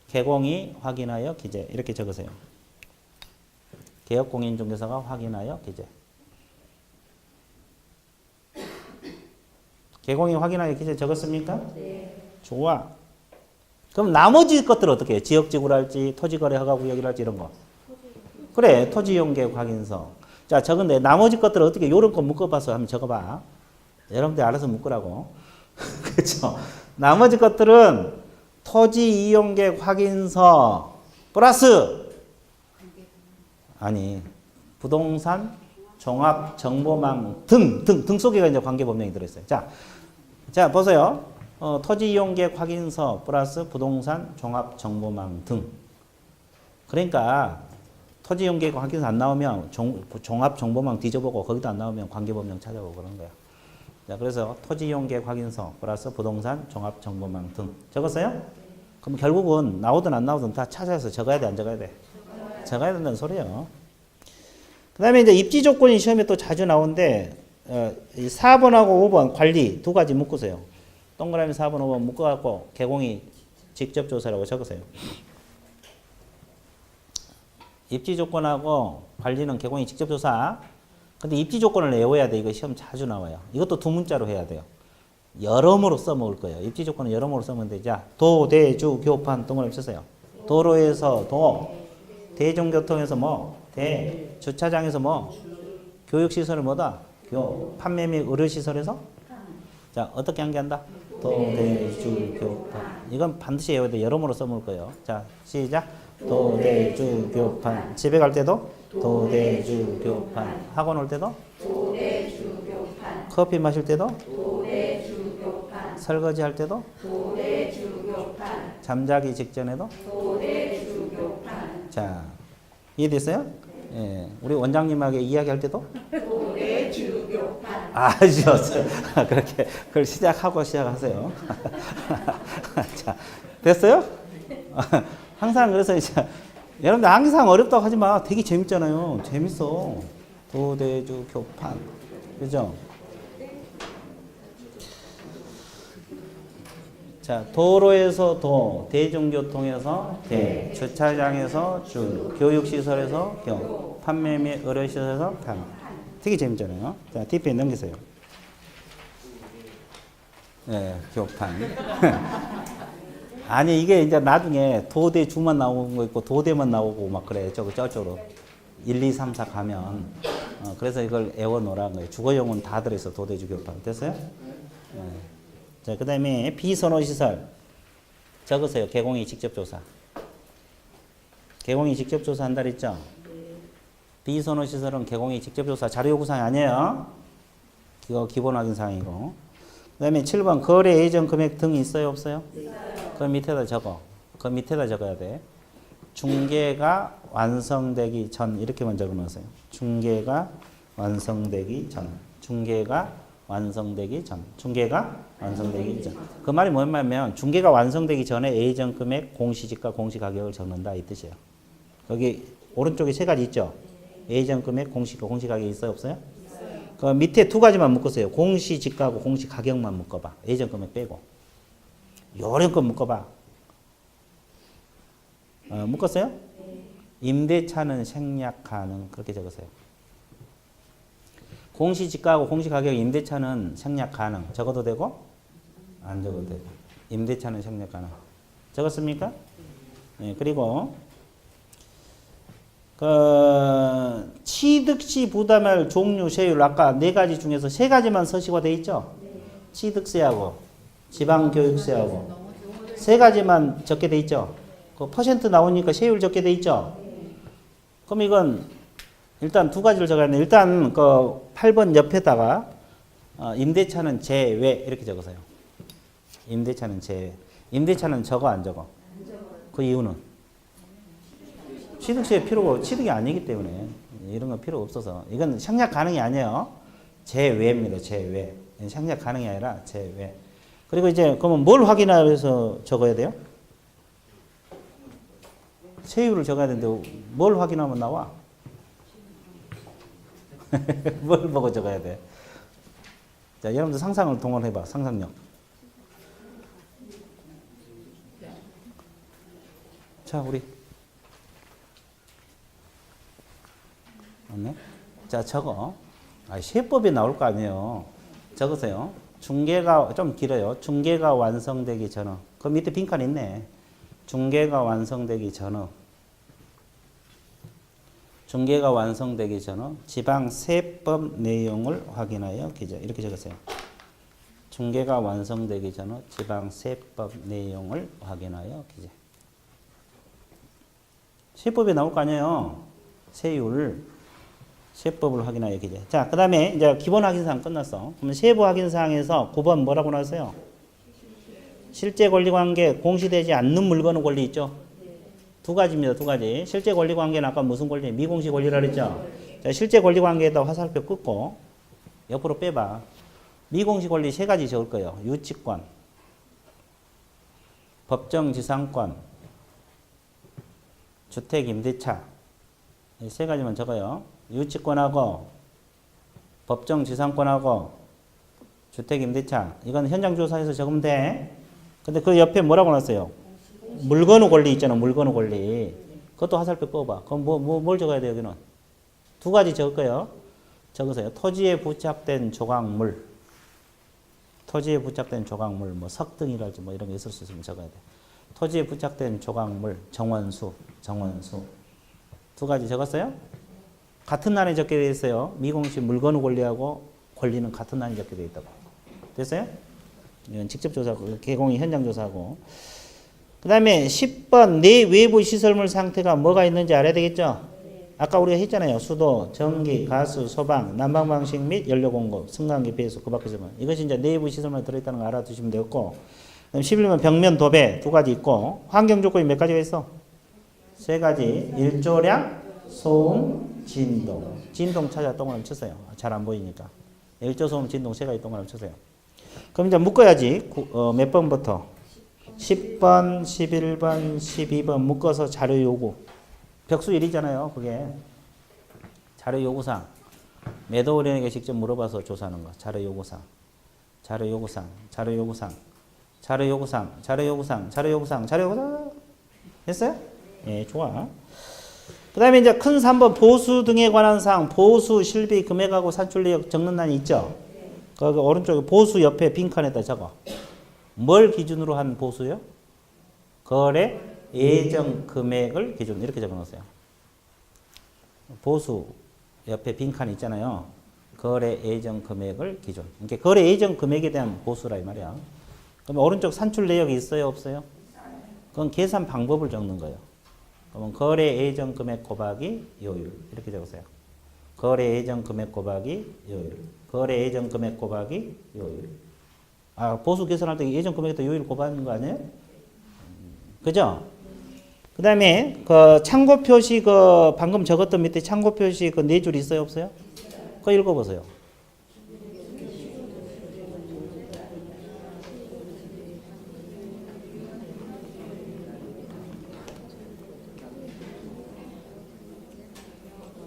개공이 확인하여 기재 이렇게 적으세요. 개업공인중개사가 확인하여 기재. 개공이 확인하여 기재 적었습니까? 네. 좋아. 그럼 나머지 것들 어떻게 해요? 지역지구랄지 토지거래허가구역이랄지 이런 거. 그래, 토지이용계획 확인서. 자, 적은데 나머지 것들 어떻게 요런 거 묶어봐서 한번 적어봐. 여러분들 알아서 묶으라고. 그렇죠? 나머지 것들은 토지이용계획 확인서 플러스 아니 부동산 종합정보망 등 속에가 이제 관계법령이 들어있어요. 자 보세요. 토지이용계획 확인서 플러스 부동산 종합정보망 등. 그러니까 토지이용계획 확인서 안 나오면 종합정보망 뒤져보고 거기도 안 나오면 관계법령 찾아보고 그런 거야. 자, 그래서 토지이용계획 확인서 플러스 부동산 종합정보망 등 적었어요? 그럼 결국은 나오든 안 나오든 다 찾아서 적어야 돼, 안 적어야 돼? 적어야 된다는 소리예요. 그 다음에 이제 입지 조건이 시험에 또 자주 나오는데 4번하고 5번 관리 두 가지 묶으세요. 동그라미 4번, 5번 묶어갖고 개공이 직접 조사라고 적으세요. 입지 조건하고 관리는 개공이 직접 조사. 근데 입지 조건을 외워야 돼. 이거 시험 자주 나와요. 이것도 두 문자로 해야 돼요. 여러모로 써먹을 거예요. 입지 조건은 여러모로 써먹으면 되죠. 자, 도, 대, 주, 교판 동그라미 쓰세요. 도로에서 도, 대중교통에서 뭐, 대, 주차장에서 뭐, 교육시설을 뭐다? 판매 및 의료시설에서? 자, 어떻게 한계한다? 도, 대, 주, 교판. 이건 반드시 외워야 돼. 여러모로 써먹을 거예요. 자, 시작. 도, 대, 주, 교판. 집에 갈 때도? 도, 대, 주, 교판. 학원 올 때도? 도, 대, 주, 교판. 커피 마실 때도? 도, 대, 주, 교판. 설거지 할 때도? 도, 대, 주, 교판. 잠자기 직전에도? 도, 대, 주, 교판. 자, 이해됐어요? 예, 우리 원장님하고 이야기할 때도? 도, 대, 주, 교판. 좋았어요. 그렇게, 그걸 시작하세요. 자, 됐어요? 항상 그래서 이제, 여러분들 항상 어렵다고 하지 마. 되게 재밌잖아요. 재밌어. 도대주 교판. 그죠? 자, 도로에서 도, 대중교통에서 대, 주차장에서 주, 교육시설에서 교, 판매 및 의료시설에서 판. 되게 재밌잖아요. 자, 뒷페이지 넘기세요. 네, 교판. 아니, 이게 이제 나중에 도대 주만 나오는 거 있고 도대만 나오고 막 그래. 저쪽으로. 1, 2, 3, 4 가면. 그래서 이걸 애워놓으라는 거예요. 주거용은 다 들어있어. 도대주 교판. 됐어요? 자, 그 다음에 비선호시설. 적으세요. 개공이 직접 조사. 개공이 직접 조사한다 그랬죠? 비선호시설은 개공이 직접 조사. 자료 요구사항이 아니에요. 이거 기본 확인 사항이고. 그 다음에 7번 거래 예정 금액 등이 있어요? 없어요? 그 밑에다 적어. 그 밑에다 적어야 돼. 중개가 완성되기 전 이렇게만 적어놓으세요. 중개가 완성되기 전. 중개가 완성되기 전. 중개가 완성되기 전. 그 말이 뭐냐면 중개가 완성되기 전에 예정 금액, 공시지가, 공시가격을 적는다 이 뜻이에요. 거기 오른쪽에 세 가지 있죠? 예정 금액, 공시가, 공시가격이 있어요? 없어요? 그 밑에 두 가지만 묶으세요. 공시지가하고 공시가격만 묶어봐. 예정 금액 빼고. 요령껏 묶어봐. 묶었어요? 임대차는 생략 가능. 그렇게 적으세요. 공시지가하고 공시가격 임대차는 생략 가능. 적어도 되고 안 적어도 되고. 임대차는 생략 가능. 적었습니까? 네, 그리고 그 취득시 부담할 종류 세율 아까 네 가지 중에서 세 가지만 서식화돼 있죠? 취득세하고 지방교육세하고 세 가지만 적게 돼 있죠? 그 퍼센트 나오니까 세율 적게 돼 있죠? 그럼 이건 일단 두 가지를 적어야 하는데 일단 그 8번 옆에다가 임대차는 제외 이렇게 적으세요. 임대차는 제외. 임대차는 적어 안 적어? 그 이유는? 취득세 필요가 취득이 아니기 때문에 이런 건 필요 없어서 이건 생략 가능이 아니에요. 제외입니다. 제외. 생략 가능이 아니라 제외. 그리고 이제 그러면 뭘 확인해서 적어야 돼요? 세율을 적어야 되는데 뭘 확인하면 나와? 뭘 보고 적어야 돼? 자, 여러분들 상상을 동원해봐. 상상력. 자, 우리 맞네? 자, 적어. 세법이 나올 거 아니에요. 적으세요. 중개가 좀 길어요. 중개가 완성되기 전후. 그 밑에 빈칸 있네. 중개가 완성되기 전후. 중개가 완성되기 전후 지방세법 내용을 확인하여 기재. 이렇게 적으세요. 중개가 완성되기 전후 지방세법 내용을 확인하여 기재. 세법이 나올 거 아니에요. 세율. 세법을 확인하여 기재. 자, 그 다음에 이제 기본 확인사항 끝났어. 그러면 세부 확인사항에서 9번 뭐라고 나왔어요? 실제 권리관계 공시되지 않는 물건의 권리 있죠? 두 가지입니다. 두 가지. 실제 권리관계는 아까 무슨 권리? 미공시 권리라 그랬죠? 자, 실제 권리관계에다 화살표 끊고 옆으로 빼봐. 미공시 권리 세 가지 적을 거예요. 유치권, 법정지상권, 주택임대차. 이 세 가지만 적어요. 유치권하고 법정지상권하고 주택임대차. 이건 현장조사에서 적으면 돼. 근데 그 옆에 뭐라고 놨어요? 물건의 권리 있잖아. 물건의 권리. 그것도 화살표 뽑아. 그럼 뭘 적어야 돼요? 여기는 두 가지 적을 거예요. 적으세요. 토지에 부착된 조각물. 토지에 부착된 조각물. 뭐 석등이랄지 뭐 이런 게 있을 수 있으면 적어야 돼. 토지에 부착된 조각물. 정원수. 정원수. 두 가지 적었어요? 같은 난에 적게 되어 있어요. 미공시 물건의 권리하고 권리는 같은 난에 적게 되어 있다고. 됐어요? 이건 직접 조사고, 개공이 현장 조사고. 그 다음에 10번 내 외부 시설물 상태가 뭐가 있는지 알아야 되겠죠? 아까 우리가 했잖아요. 수도, 전기, 가스, 소방, 난방 방식 및 연료 공급, 승강기, 배수, 그 밖에서만. 이것이 이제 내부 시설물에 들어있다는 거 알아두시면 되겠고. 그다음 11번 벽면, 도배 두 가지 있고. 환경 조건이 몇 가지가 있어? 세 가지. 일조량, 소음, 진동. 진동 찾아 동그라미 쳤어요. 잘 안 보이니까. 일조, 소음, 진동 세 가지 동그라미 쳤어요. 그럼 이제 묶어야지. 몇 번부터? 10번, 11번, 12번 묶어서 자료 요구. 벽수 1이잖아요. 그게. 자료 요구사항. 매도 의뢰인에게 직접 물어봐서 조사하는 거. 자료 요구사항. 자료 요구사항. 자료 요구사항. 자료 요구사항. 자료 요구사항. 자료 요구사항. 자료 요구사항. 됐어요? 예, 좋아. 그 다음에 이제 큰 3번 보수 등에 관한 사항. 보수, 실비, 금액하고 산출 내역 적는 난이 있죠? 거기 오른쪽에 보수 옆에 빈칸에다 적어. 뭘 기준으로 한 보수요? 거래 예정 금액을 기준으로 이렇게 적어 놓으세요. 보수 옆에 빈칸 있잖아요. 거래 예정 금액을 기준. 그러니까 거래 예정 금액에 대한 보수라 이 말이야. 그러면 오른쪽 산출 내역이 있어요, 없어요? 그건 계산 방법을 적는 거예요. 그러면 거래 예정 금액 곱하기 요율 이렇게 적으세요. 거래 예정 금액 곱하기 요율. 거래 예정 금액 곱하기 요율. 아, 보수 계산할 때 예정 금액에다 요율 곱하는 거 아니에요? 그죠? 그 다음에 그 참고 표시 그 방금 적었던 밑에 참고 표시 그 네 줄 있어요, 없어요? 그거 읽어보세요.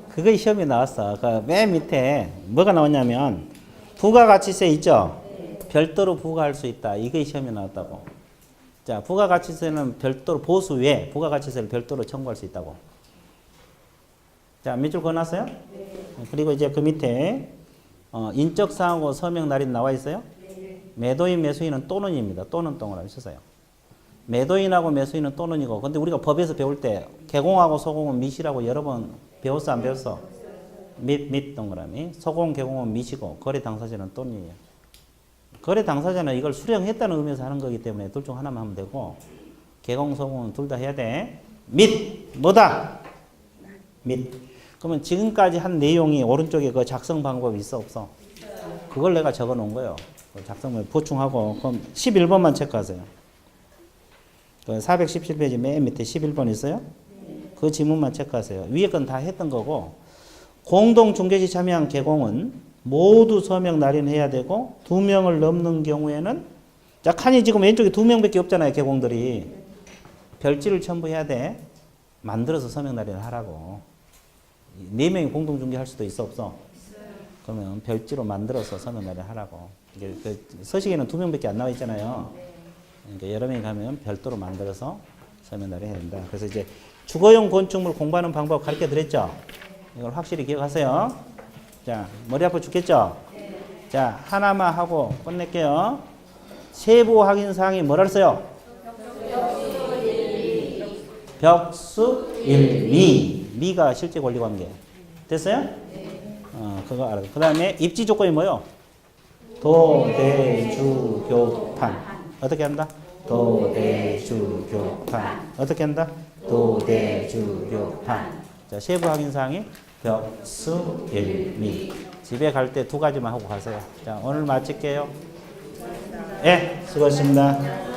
그거 시험에 나왔어. 그 맨 밑에 뭐가 나왔냐면 부가가치세 있죠? 별도로 부과할 수 있다. 이게 시험에 나왔다고. 자, 부가가치세는 별도로 보수 외에 부가가치세를 별도로 청구할 수 있다고. 자, 몇 줄 건놨어요? 그리고 이제 그 밑에 인적사항하고 서명 날인 나와 있어요? 매도인, 매수인은 또는입니다. 또는 동그라미 쓰세요. 매도인하고 매수인은 또는이고, 근데 우리가 법에서 배울 때 개공하고 소공은 밋이라고 여러 번 배웠어, 안 배웠어? 밋 동그라미. 소공, 개공은 밋이고, 거래 당사자는 또는이에요. 거래 당사자는 이걸 수령했다는 의미에서 하는 거기 때문에 둘 중 하나만 하면 되고, 개공, 소공은 둘 다 해야 돼. 밋, 뭐다? 밋. 그러면 지금까지 한 내용이 오른쪽에 그 작성 방법이 있어, 없어? 그걸 내가 적어 놓은 거예요. 작성을 보충하고, 그럼 11번만 체크하세요. 그 417페이지 맨 밑에 11번 있어요? 그 지문만 체크하세요. 위에 건 다 했던 거고, 공동 중개시 참여한 개공은 모두 서명 날인해야 되고, 2명을 넘는 경우에는, 자, 칸이 지금 왼쪽에 2명밖에 없잖아요, 개공들이. 별지를 첨부해야 돼. 만들어서 서명 날인을 하라고. 4명이 공동 중개할 수도 있어, 없어? 그러면 별지로 만들어서 서명 날인을 하라고. 이게 그 서식에는 2명밖에 안 나와 있잖아요. 그러니까 여러 명이 가면 별도로 만들어서 서명 날인을 해야 된다. 그래서 이제 주거용 건축물 공부하는 방법 가르쳐 드렸죠? 이걸 확실히 기억하세요. 자, 머리 아파 죽겠죠? 자, 하나만 하고 끝낼게요. 세부 확인 사항이 뭐라 했어요? 벽수 1미. 미가 실제 권리 관계. 됐어요? 그거 알아요. 그 다음에 입지 조건이 뭐요? 도대주교판. 어떻게 한다? 도대주교판. 어떻게 한다? 도대주교판. 자, 세부 확인 사항이 벽수 1미. 집에 갈 때 2가지만 하고 가세요. 자, 오늘 마칠게요. 예, 수고하셨습니다.